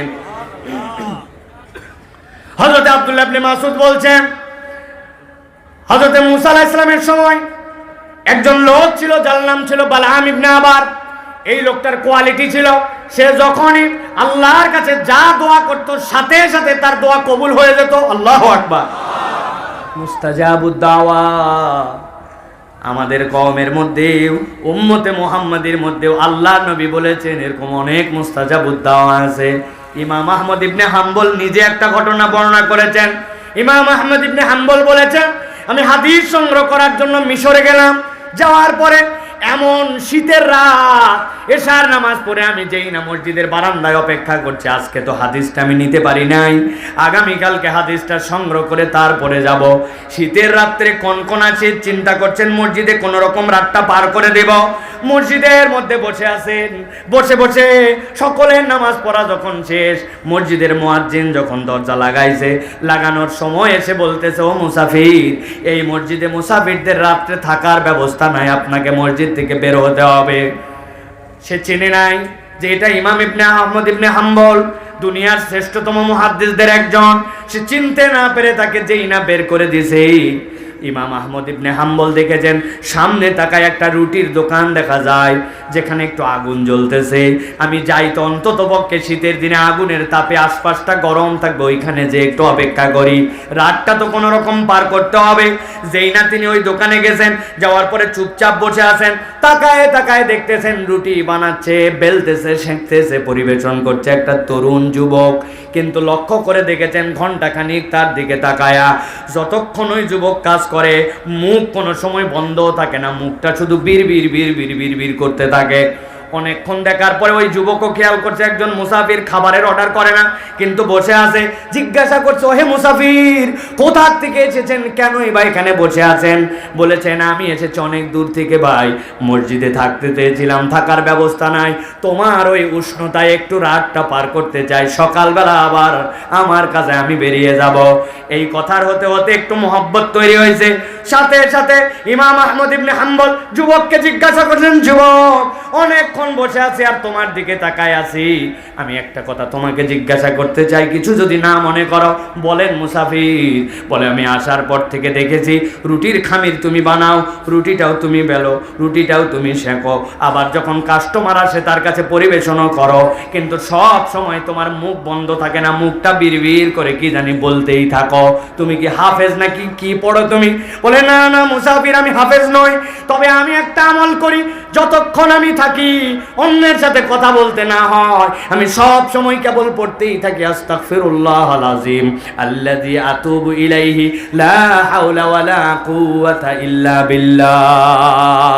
Speaker 1: হযরত আব্দুল্লাহ ইবনে মাসউদ বলছেন, হযরত মুসা আলাইহিস সালামের সময় একজন লোক ছিল যার নাম ছিল বালাম ইবনে আবার। এই লোকটার কোয়ালিটি ছিল, সে যখনই আল্লাহর কাছে যা দোয়া করত সাথে সাথে তার দোয়া কবুল হয়ে যেত। আল্লাহু আকবার। মুস্তাজাবুদ দাওয়া। আমাদের কওমের মধ্যেও উম্মতে মুহাম্মাদের মধ্যেও আল্লাহর নবী বলেছেন এরকম অনেক মুস্তাজাবুদ দাওয়া আছে। ইমাম আহমদ ইবনে হাম্বল নিজে একটা ঘটনা বর্ণনা করেছেন। ইমাম আহমদ ইবনে হাম্বল বলেছেন, আমি হাদিস সংগ্রহ করার জন্য মিশরে গেলাম। যাওয়ার পরে এমন শীতের রাত, এশার নামাজ পড়ে আমি যেই না মসজিদের বারান্দায় অপেক্ষা করছি, আজকে তো হাদিসটা আমি নিতে পারি নাই, আগামীকালকে হাদিসটা সংগ্রহ করে তারপরে যাব। শীতের রাত্রে কনকনা শীত, চিন্তা করছেন মসজিদে কোনো রকম রাতটা পার করে দেব। মসজিদের মধ্যে বসে আছেন, বসে বসে সকলের নামাজ পড়া যখন শেষ, মসজিদের মুয়াজ্জিন যখন দরজা লাগাইছে, লাগানোর সময় এসে বলতেছে, ও মুসাফির, এই মসজিদে মুসাফিরদের রাত্রে থাকার ব্যবস্থা নাই, আপনাকে মসজিদ থেকে বের হতে হবে। সে চিনে নাই যে এটা ইমাম ইবনে আহমদ ইবনে হাম্বল, দুনিয়ার শ্রেষ্ঠতম মুহাদ্দিসদের একজন। সে চিনতে না পেরে তাকে যেই না বের করে দিয়েছে। ইমাম আহমদ ইবনে হাম্বল দেখেছেন সামনে তাকায় একটা রুটির দোকান দেখা যায়, যেখানে একটু আগুন জ্বলতেছে। আমি যাই তো অন্তত পক্ষে শীতের দিনে আগুনের তাপে আশপাশটা গরম থাকবে, ওইখানে যে একটু অপেক্ষা করি, রাতটা তো কোনো রকম পার করতে হবে। যেই না তিনি ওই দোকানে গেছেন, যাওয়ার পরে চুপচাপ বসে আছেন, তাকায় তাকায় দেখতেছেন রুটি বানাচ্ছে, বেলতেছে, সেঁকতেছে, পরিবেশন করছে একটা তরুণ যুবক। কিন্তু লক্ষ্য করে দেখেছেন ঘন্টাখানিক তার দিকে তাকায়া, যতক্ষণ ওই যুবক কাজ করে মুখ কোনো সময় বন্ধ থাকে না, মুখটা শুধু বিড় বিড় বিড় বিড় বিড় বিড় করতে থাকে। অনেকক্ষণ দেখার পরে ওই যুবকও খেয়াল করছে একজন মুসাফির খাবারের অর্ডার করে না, কিন্তু বসে আছে। জিজ্ঞাসা করছে, ওহে মুসাফির, কোথা থেকে এসেছেন, কেনই বা এখানে বসে আছেন? বলেছেন, আমি এসেছি অনেক দূর থেকে ভাই, মসজিদে থাকতে চেয়েছিলাম, থাকার ব্যবস্থা নাই, তোমার ওই উষ্ণতায় একটু রাতটা পার করতে চাই, সকালবেলা আবার আমার কাছে আমি বেরিয়ে যাব। এই কথার হতে হতে একটু মহব্বত তৈরি হয়েছে। সাথে সাথে ইমাম আহমদ ইবনে হাম্বল যুবককে জিজ্ঞাসা করলেন, যুবক, অনেকক্ষণ বসে আছি আর তোমার দিকে তাকায় আছি, আমি একটা কথা তোমাকে জিজ্ঞাসা করতে চাই, কিছু যদি না মনে করো। বলেন মুসাফির। বলে, আমি আসার পর থেকে দেখেছি রুটির খামির তুমি বানাও, রুটিটাও তুমি বেলো, রুটিটাও তুমি সেঁকো, আবার যখন কাস্টমার আসে তার কাছে পরিবেশনও করো, কিন্তু সব সময় তোমার মুখ বন্ধ থাকে না, মুখটা বিড়বিড় করে কি জানি বলতেই থাকো। তুমি কি হাফেজ নাকি কি পড়ো তুমি? বলে, না না মুসাফির, আমি হাফেজ নই, তবে আমি একটা আমল করি, যতক্ষণ আমি থাকি অন্যের সাথে কথা বলতে না হয়, আমি সব সময় কেবল পড়তেই থাকি আস্তাগফিরুল্লাহাল আযীম আল্লাযী আতুবু ইলাইহি লা হাওলা ওয়ালা কুওয়াতা ইল্লা বিল্লাহ।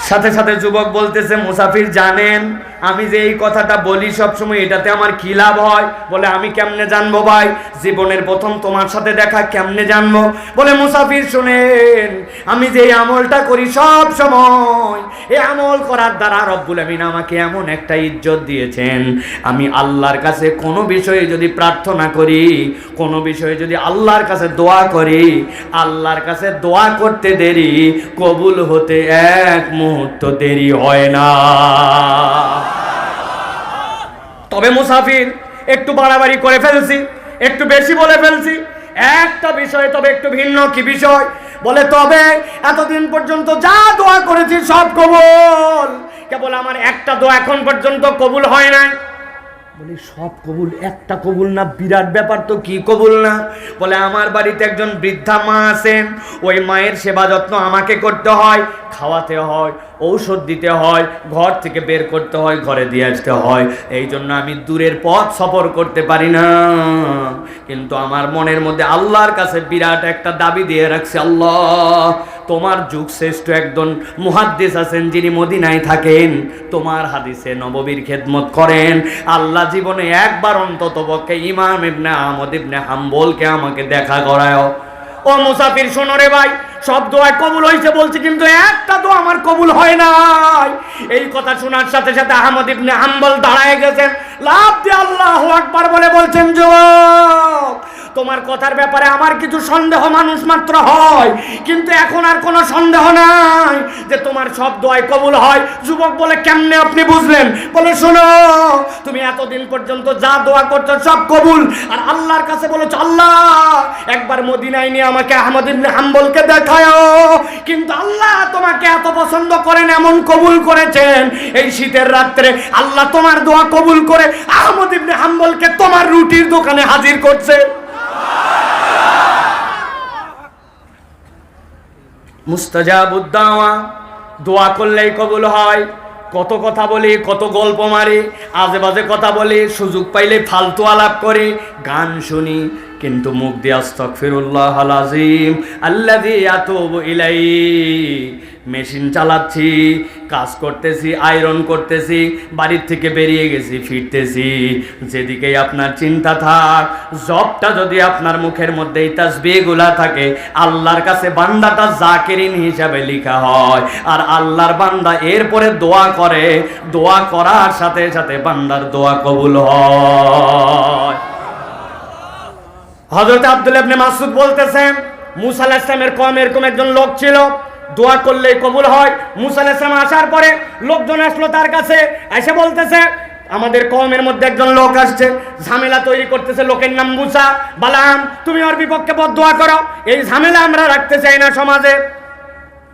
Speaker 1: সাথে সাথে যুবক বলতেছে, মুসাফির জানেন আমি যে এই কথাটা বলি সবসময়, এটাতে আমার কি লাভ হয়? বলে, আমি কেমনে জানবো ভাই, জীবনের প্রথম তোমার সাথে দেখা, কেমনে জানবো? বলে, মুসাফির শুনেন, আমি যে আমলটা করি সব সময়, এই আমল করার দ্বারা রব্বুল আমিন আমাকে এমন একটা ইজ্জত দিয়েছেন, আমি আল্লাহর কাছে কোনো বিষয়ে যদি প্রার্থনা করি, কোনো বিষয়ে যদি আল্লাহর কাছে দোয়া করি, আল্লাহর কাছে দোয়া করতে দেরি, কবুল হতে এক মুহূর্ত দেরি হয় না। তবে মুসাফির, একটু বাড়াবাড়ি করে ফেলছি, একটু বেশি বলে ফেলছি, একটা বিষয় তবে একটু ভিন্ন। কি বিষয়? বলে, তবে এতদিন পর্যন্ত যা দোয়া করেছি সব কবুল, কেবল আমার একটা দোয়া এখন পর্যন্ত কবুল হয় নাই। বলি, সব কবুল, একটা কবুল না? বিরাট ব্যাপার তো, কি কবুল না? বলে, আমার বাড়িতে একজন বৃদ্ধা মা আছেন, ওই মায়ের সেবা যত্ন আমাকে করতে হয়, খাওয়াতে হয়, ঔষধ দিতে হয়, ঘর থেকে বের করতে হয়, ঘরে দিয়ে আসতে হয়, এই জন্য আমি দূরের পথ সফর করতে পারি না। কিন্তু আমার মনের মধ্যে আল্লাহর কাছে বিরাট একটা দাবি দিয়ে রাখছি, আল্লাহ, তোমার যুগ শ্রেষ্ঠ একজন মুহাদ্দিস আছেন যিনি মদিনায় থাকেন, তোমার হাদিসে নববীর খেদমত করেন, আল্লাহ জীবনে একবার অন্তত পক্ষে ইমাম ইবনে আহমদ ইবনে হাম্বলকে আমাকে দেখা করায়। ও মুসাফির, শোনো রে ভাই, সব দোয়া কবুল হয়েছে বলছি, কিন্তু একটা দোয়া আমার কবুল হয় নাই। এই কথা শোনার সাথে সাথে আহমদ ইবনে হাম্বল দাঁড়ায় গেছেন, লাফ দিয়ে আল্লাহু আকবার বলে বলছেন, যুবক, তোমার কথার ব্যাপারে আমার কিছু সন্দেহ মানুষ মাত্র হয়, কিন্তু এখন আর কোনো সন্দেহ নাই যে তোমার সব দোয়াই কবুল হয়। যুবক বলে, কেমনে আপনি বুঝলেন? বলে, শোনো, তুমি এতদিন পর্যন্ত যা দোয়া করছো সব কবুল। আর আল্লাহর কাছে বলেছো, আল্লাহ একবার মদিনায় নিয়ে আমাকে আহমদ ইবনে হাম্বলকে দেখায়ও। কিন্তু আল্লাহ তোমাকে এত পছন্দ করেন, এমন কবুল করেছেন, এই শীতের রাত্রে আল্লাহ তোমার দোয়া কবুল করে আহমদ ইবনে হাম্বলকে তোমার রুটির দোকানে হাজির করছে। মুস্তাজাবুদ দাওয়া, দোয়া করলেই কবুল হয়। কত কথা বলি, কত গল্প মারি, আজে বাজে কথা বলি, সুযোগ পাইলে ফালতু আলাপ করি, গান শুনি, কিন্তু মুখ দিয়ে আস্তাগফিরুল্লাহাল আযীম আল্লাযী আতুবু ইলাইহি। মেশিন চালাচ্ছি, কাজ করতেছি, আয়রন করতেছি, বাড়ির থেকে বেরিয়ে গেছি, ফিরতেছি, যেদিকেই আপনার চিন্তা থাক, জবটা যদি আপনার মুখের মধ্যে এই তাসবিহগুলা থাকে, আল্লাহর কাছে বান্দাটা জাকিরিন হিসাবে লেখা হয়। আর আল্লাহর বান্দা এরপরে দোয়া করে, দোয়া করার সাথে সাথে বান্দার দোয়া কবুল হয়। হযরত আব্দুল্লাহ ইবনে মাসউদ বলতেছেন, মুসা আলাইহিস সালামের কওমে এরকম একজন লোক ছিল, দোয়া করলেই কবুল হয়। মুসা আলাইহিস সালাম আসার পরে লোকজন আসলো তার কাছে, এসে বলতেছে, আমাদের কওমের মধ্যে একজন লোক আসছে, ঝামেলা তৈরি করতেছে, লোকের নাম মুসা। বালাম, তুমি ওর বিপক্ষে বদদোয়া করো, এই ঝামেলা আমরা রাখতে চাই না সমাজে।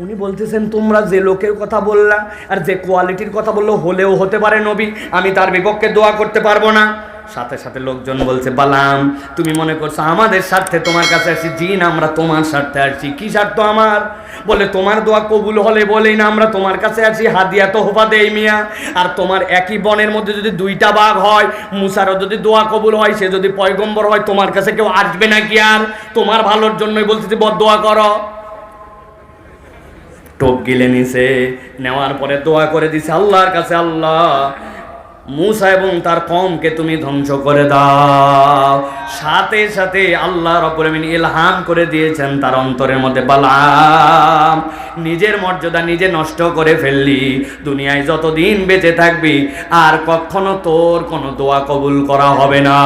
Speaker 1: উনি বলতেছেন, তোমরা যে লোকের কথা বললা আর যে কোয়ালিটির কথা বললো, হলেও হতে পারে নবী, আমি তার বিপক্ষে দোয়া করতে পারবো না। সাথে সাথে লোকজন বলছে, বালাম তুমি মনে করছো আমাদের স্বার্থে তোমার কাছে আসি? জিন, আমরা তোমার স্বার্থে আসছি। কি স্বার্থ আমার? বলে তোমার দোয়া কবুল হলে বলেই না আমরা তোমার কাছে আসি, হাদিয়া তোহফা দেই মিয়া। আর তোমার একই বনের মধ্যে যদি দুইটা বাঘ হয়, মুসারও যদি দোয়া কবুল হয়, সে যদি পয়গম্বর হয়, তোমার কাছে কেউ আসবে নাকি? আর তোমার ভালোর জন্যই বলতেছি বদদোয়া করো। টোপ গিলে নিছে, নেওয়ার পরে দোয়া করে দিছে আল্লাহর কাছে, আল্লাহ মুসা এবং তার কওমকে তুমি ধ্বংস করে দাও। সাথে সাথে আল্লাহ রাব্বুল আমিন ইলহাম করে দিয়েছেন তার অন্তরের মধ্যে, বালাম নিজের মর্যাদা নিজে নষ্ট করে ফেললি, দুনিয়ায় যতদিন বেঁচে থাকবি আর কখনো তোর কোনো দোয়া কবুল করা হবে না।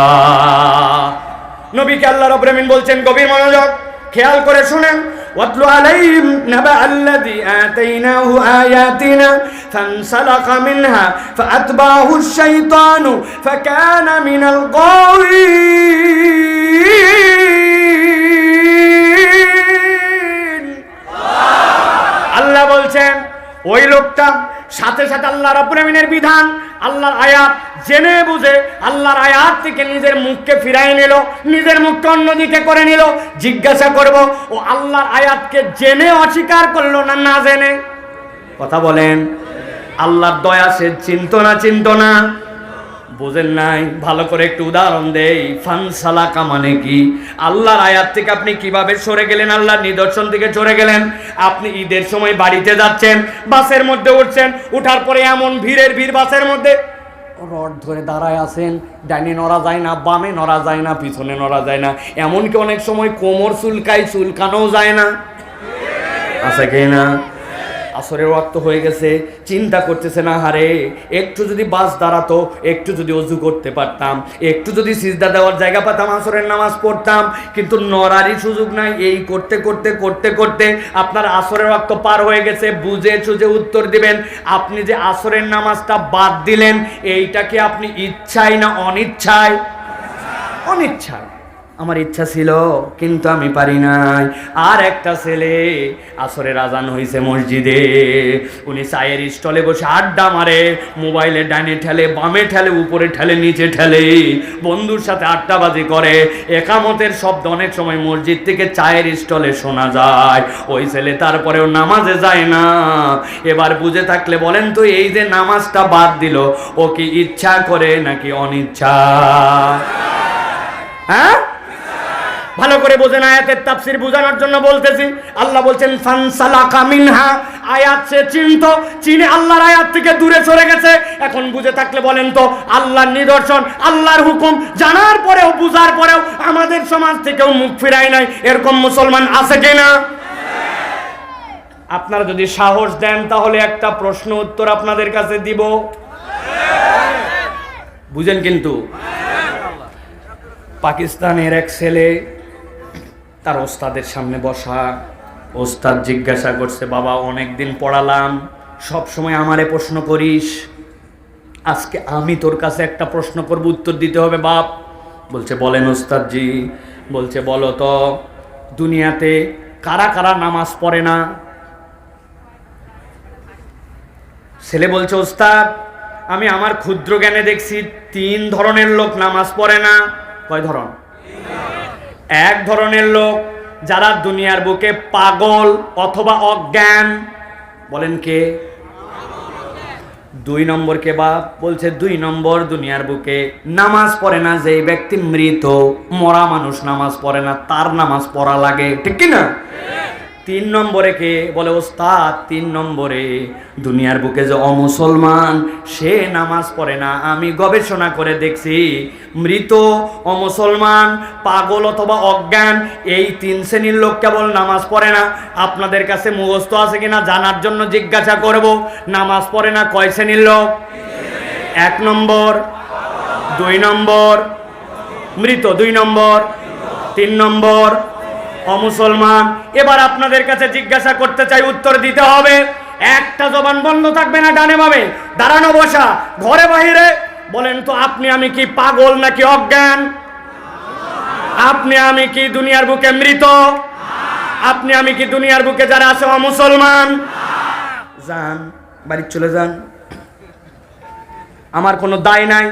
Speaker 1: নবীকে আল্লাহ রাব্বুল আমিন বলছেন, গভীর মনোযোগ খেয়াল করে শুনেন, ওয়াতলু আলাইহিম নাবা আল্লাযী আতাইনাহু আয়াতিনা ফানসালাকা মিনহা ফাআতবাহু আশ-শাইতানু ফাকানা মিনাল গাওয়িন। আল্লাহ বলছেন, ওই লোকটা সাথে সাথে আল্লাহ রাব্বুল আমিনের বিধান, আল্লাহর আয়াত জেনে বুঝে আল্লাহর আয়াত থেকে নিজের মুখকে ফিরাই নিল, নিজের মুখকে অন্যদিকে করে নিল। জিজ্ঞাসা করব, ও আল্লাহর আয়াতকে জেনে অস্বীকার করলো না না জেনে? কথা বলেন। আল্লাহর দয়া সে চিন্ত না? বুঝেন নাই? ভালো করে একটু উদাহরণ দেই। ফানসালাকা মানে কি? আল্লাহর আয়াত থেকে আপনি কিভাবে সরে গেলেন, আল্লাহর নিদর্শন থেকে সরে গেলেন। আপনি ঈদের সময় বাড়িতে যাচ্ছেন, বাসের মধ্যে উঠছেন, উঠার পরে এমন ভিড়ের ভিড় বাসের মধ্যে, রড ধরে দাঁড়ায় আছেন, ডাইনে নড়া যায় না, বামে নড়া যায় না, পিছনে নড়া যায় না, এমনকি অনেক সময় কোমর চুলকায়, চুলকানোও যায় না, আছে কি না? আসরের ওয়াক্ত হয়ে গেছে, চিন্তা করতেছে না, হারে একটু যদি বাস দাঁড়াতো, একটু যদি ওযু করতে পারতাম, একটু যদি সিজদা দেওয়ার জায়গা পেতাম, আসরের নামাজ পড়তাম, কিন্তু নড়ারই সুযোগ নাই। এই করতে করতে করতে করতে আপনার আসরের ওয়াক্ত পার হয়ে গেছে। বুঝে সুঝে উত্তর দিবেন, আপনি যে আসরের নামাজটা বাদ দিলেন, এইটা কি আপনি ইচ্ছায় না অনিচ্ছায়? অনিচ্ছায়। আমার ইচ্ছা ছিল কিন্তু আমি পারি নাই। আর একটা ছেলে, আসরের আজান হইছে মসজিদে, উনি চায়ের স্টলে বসে আড্ডা মারে, মোবাইলে ডাইনে ঠেলে, বামে ঠেলে, উপরে ঠেলে, নিচে ঠেলে, বন্ধুর সাথে আড্ডাবাজি করে। একামতের শব্দ অনেক সময় মসজিদ থেকে চায়ের স্টলে শোনা যায়। ওই ছেলে তারপরেও নামাজে যায় না। এবার বুঝে থাকলে বলেন তো, এই যে নামাজটা বাদ দিল, ও কি ইচ্ছা করে নাকি অনিচ্ছা? হ্যাঁ, ভালো করে বোঝেন। আয়াতের তাফসীর বোঝানোর জন্য বলতেছি। আল্লাহ বলছেন ফানসালাকা মিনহা, আয়াত সে চিনতো, চিনে আল্লাহর আয়াত থেকে দূরে সরে গেছে। এখন বুঝে থাকলে বলেন তো, আল্লাহর নিদর্শন, আল্লাহর হুকুম জানার পরেও, বুঝার পরেও আমাদের সমাজ থেকেও মুখ ফিরায় নাই, এরকম মুসলমান আছে কিনা? আপনারা যদি সাহস দেন তাহলে একটা প্রশ্ন উত্তর আপনাদের কাছে দিব, বুঝেন কিন্তু। পাকিস্তানের এক ছেলে তার ওস্তাদের সামনে বসা, ওস্তাদ জিজ্ঞাসা করছে, বাবা অনেকদিন পড়ালাম, সব সময় আমারে প্রশ্ন করিস, আজকে আমি তোর কাছে একটা প্রশ্ন করব, উত্তর দিতে হবে বাপ। বলছে বলেন ওস্তাদজি। বলছে বলো তো দুনিয়াতে কারা কারা নামাজ পড়ে না? ছেলে বলছে ওস্তাদ আমি আমার ক্ষুদ্র জ্ঞানে দেখছি 3 ধরনের লোক নামাজ পড়ে না। কয় ধরন? এক ধরনের লোক যারা দুনিয়ার বুকে পাগল অথবা অজ্ঞান। বলেন কে? 2 নম্বর কে বাপ? বলছে 2 নম্বর দুনিয়ার বুকে নামাজ পড়ে না যে ব্যক্তি মৃত, মরা মানুষ নামাজ পড়ে না, তার নামাজ পড়া লাগে, ঠিক কি না? 3 নম্বরে কে? বলে ওস্তাদ 3 নম্বরে দুনিয়ার বুকে যে অমুসলমান সে নামাজ পড়ে না। আমি গবেষণা করে দেখছি মৃত, অমুসলমান, পাগল অথবা অজ্ঞান এই 3 শ্রেণীর লোক কেবল নামাজ পড়ে না। আপনাদের কাছে মুখস্থ আছে কিনা জানার জন্য জিজ্ঞাসা করব, নামাজ পড়ে না কয় শ্রেণীর লোক? 1 নম্বর, 2 নম্বর মৃত, 2 নম্বর, 3 নম্বর অমুসলমান। এবার আপনাদের কাছে জিজ্ঞাসা করতে চাই, উত্তর দিতে হবে। একটা জবান বন্ধ থাকবে না, ডানে বামে, দাঁড়ানো বসা, ঘরে বাহিরে। বলেন তো আপনি আমি কি পাগল নাকি অজ্ঞান? আপনি আমি কি দুনিয়ার বুকে মৃত? আপনি আমি কি দুনিয়ার বুকে যারা আছে অমুসলমান? যান বাড়ি চলে যান, আমার কোনো দায় নাই।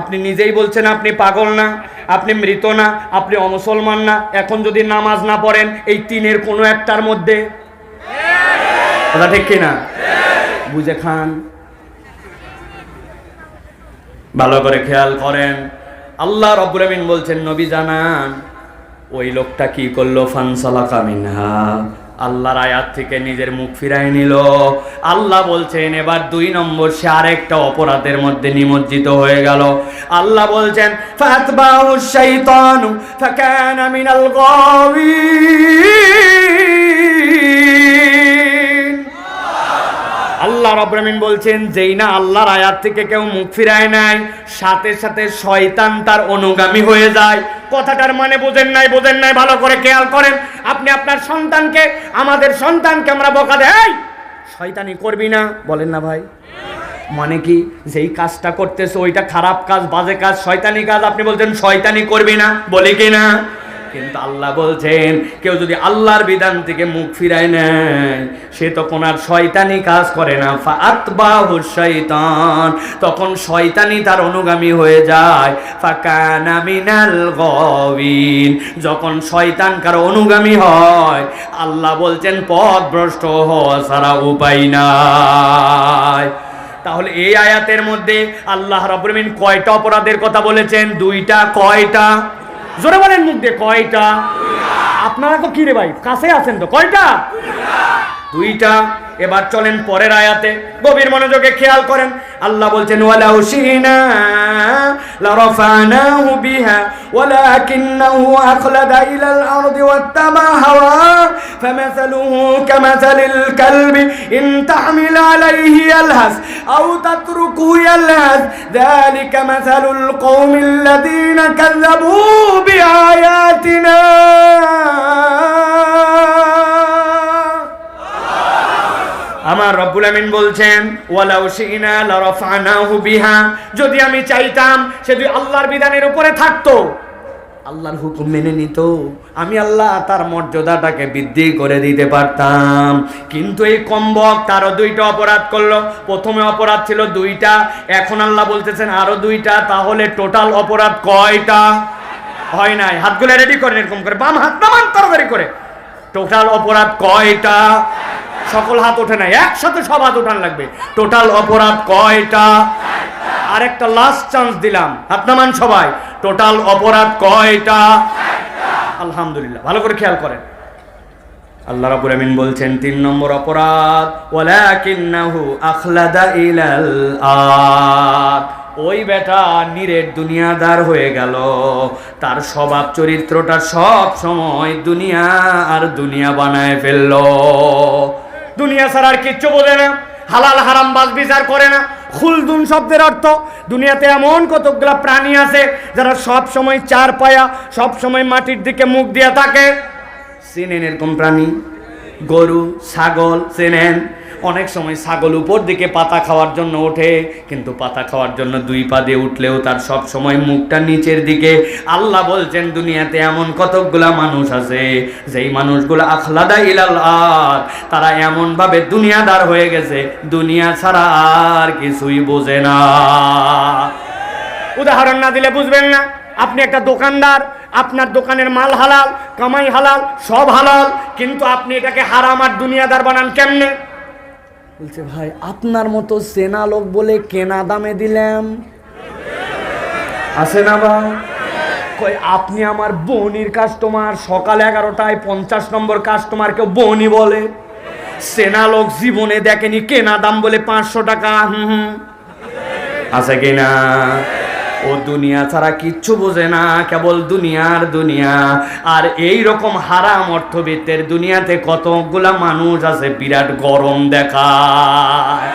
Speaker 1: আপনি নিজেই বলছেন আপনি পাগল না, আপনি মৃত না, আপনি অমুসলমান না। এখন যদি নামাজ না পড়েন এই 3-এর কোনো একটার মধ্যে, কথা ঠিক কিনা? বুঝে খান, ভালো করে খেয়াল করেন। আল্লাহ রাব্বুল আমিন বলছেন নবী জানান ওই লোকটা কি করলো? ফানসালাকা মিনহা, আল্লাহর আয়াত থেকে নিজের মুখ ফিরায় নিল। আল্লাহ বলছেন এবার 2 নম্বর সে আরেকটা অপরাধের মধ্যে নিমজ্জিত হয়ে গেল। আল্লাহ বলছেন ফাতবাহু শাইতানু ফাকানা মিনাল গাওয়িন। আল্লাহ রাব্বুল আমিন বলছেন যেই না আল্লাহর আয়াত থেকে কেউ মুখ ফিরায় নাই, সাথে সাথে শয়তান তার অনুগামী হয়ে যায়। কথাটার মানে বোঝেন নাই? বোঝেন নাই? ভালো করে খেয়াল করেন। আপনি আপনার সন্তানকে, আমাদের সন্তানকে আমরা বকা দেই শয়তানি করবি না, বলেন না ভাই? মানে কি? যেই কাজটা করতেছে ওইটা খারাপ কাজ, বাজে কাজ, শয়তানি কাজ, আপনি বলছেন শয়তানি করবি না, বলি কি না? কিন্তু আল্লাহ বলছেন কেউ যদি আল্লাহর বিধান থেকে মুখ ফিরায় নেয় সে তখন আর শয়তানি কাজ করে না। ফাতবাহু শাইতান, তখন শয়তানি তার অনুগামী হয়ে যায়। ফাকানা মিনাল গাওয়িন, যখন শয়তান কারো অনুগামী হয় আল্লাহ বলছেন পথভ্রষ্ট হওয়া ছাড়া উপায় নাই। তাহলে এই আয়াতের মধ্যে আল্লাহ রাব্বুল আমিন কয়টা অপরাধের কথা বলেছেন? 2টা। কয়টা? জোরে বলেন মুখ দিয়ে, কয়টা? আপনারা তো কি রে ভাই কাছে আছেন তো, কয়টা? 2টা। এবার চলেন পরের আয়াতে, গভীর মনোযোগে খেয়াল করেন। আল্লাহ বলছেন ওয়ালাউ শিনা লারাফানাহু বিহা ওয়ালাকিন্নাহু আখলাদা ইলাল আরদি ওয়াত্তাবা হাওয়া ফামাসালুহু কামাসালিল কালবি ইন তাহমিল আলাইহি ইয়ালহাস আও তাতরুকু ইয়ালহাস যালিকা মাসালুল কওমিল লাযিনা কাযাবু বিআয়াতিনা। আমার রব্বুল আমিন বলছেন ওয়ালাউ শিনা লারাফানাহু বিহা, যদি আমি চাইতাম সে যদি আল্লাহর বিধানের উপরে থাকতো, আল্লাহর হুকুম মেনে নিত, আমি আল্লাহ তার মর্যাদাটাকে বৃদ্ধি করে দিতে পারতাম। কিন্তু এই কমবক তারও 2টা অপরাধ করলো। প্রথমে অপরাধ ছিল 2টা, এখন আল্লাহ বলতেছেন আরো 2টা। তাহলে টোটাল অপরাধ কয়টা? হয় নাই। হাতগুলো রেডি করেন এরকম করে, বাম হাত নামান তাড়াতাড়ি করে। টোটাল অপরাধ কয়টা? সকল হাত ওঠে নাই, একসাথে সব হাত ওঠান লাগবে। টোটাল অপরাধ কয়টা? আরেকটা লাস্ট চান্স দিলাম, হাত নামান সবাই। টোটাল অপরাধ কয়টা? আলহামদুলিল্লাহ, ভালো করে খেয়াল করেন। আল্লাহ রাব্বুল আমিন বলছেন 3 নম্বর অপরাধ ওয়ালাকিন্নাহু আখলাদা ইলাল আরদ, ওই বেটা নিরেট দুনিয়াদার হয়ে গেল। তার স্বভাব চরিত্রটা সব সময় দুনিয়া আর দুনিয়া বানায় ফেললো। দুনিয়া ছাড়া আর কিচ্ছু বোঝে না, হালাল হারাম বাজ বিচার করে না। খুলদুন শব্দের অর্থ দুনিয়াতে এমন কতগুলা প্রাণী আছে যারা সব সময় 4 পায়া, সব সময় মাটির দিকে মুখ দিয়ে থাকে। চেনেন এরকম প্রাণী? গরু, ছাগল চেনেন? অনেক সময় ছাগল উপর দিকে পাতা খাওয়ার জন্য ওঠে, কিন্তু পাতা খাওয়ার জন্য দুই পা দিয়ে উঠলেও তার সব সময় মুখটা নিচের দিকে। আল্লাহ বলছেন দুনিয়াতে এমন কতকগুলা মানুষ আছে যেই মানুষগুলো আখলাদা ইলাল আরদ, তারা এমন ভাবে দুনিয়াদার হয়ে গেছে দুনিয়া ছাড়া আর কিছুই বোঝে না। উদাহরণ না দিলে বুঝবেন না। আপনি একটা দোকানদার, আপনার দোকানের মাল হালাল, কামাই হালাল, সব হালাল, কিন্তু আপনি এটাকে হারাম আর দুনিয়াদার বানান কেমনে? বলছে ভাই আপনার মতো চেনা লোক বলে কেনা দামে দিলাম, আছে না ভাই? কই আপনি আমার বনির কাস্টমার, সকাল 11টায় 50 নম্বর কাস্টমারকে বনি বলে। চেনা লোক জীবনে দেখেনি কেনা দাম বলে 500 টাকা। আছে কিনা? ও দুনিয়া ছাড়া কিচ্ছু বোঝে না, কেবল দুনিয়ার দুনিয়া। আর এই রকম হারাম অর্থবিত্তের দুনিয়াতে কতগুলা মানুষ আছে বিরাট গরম দেখায়।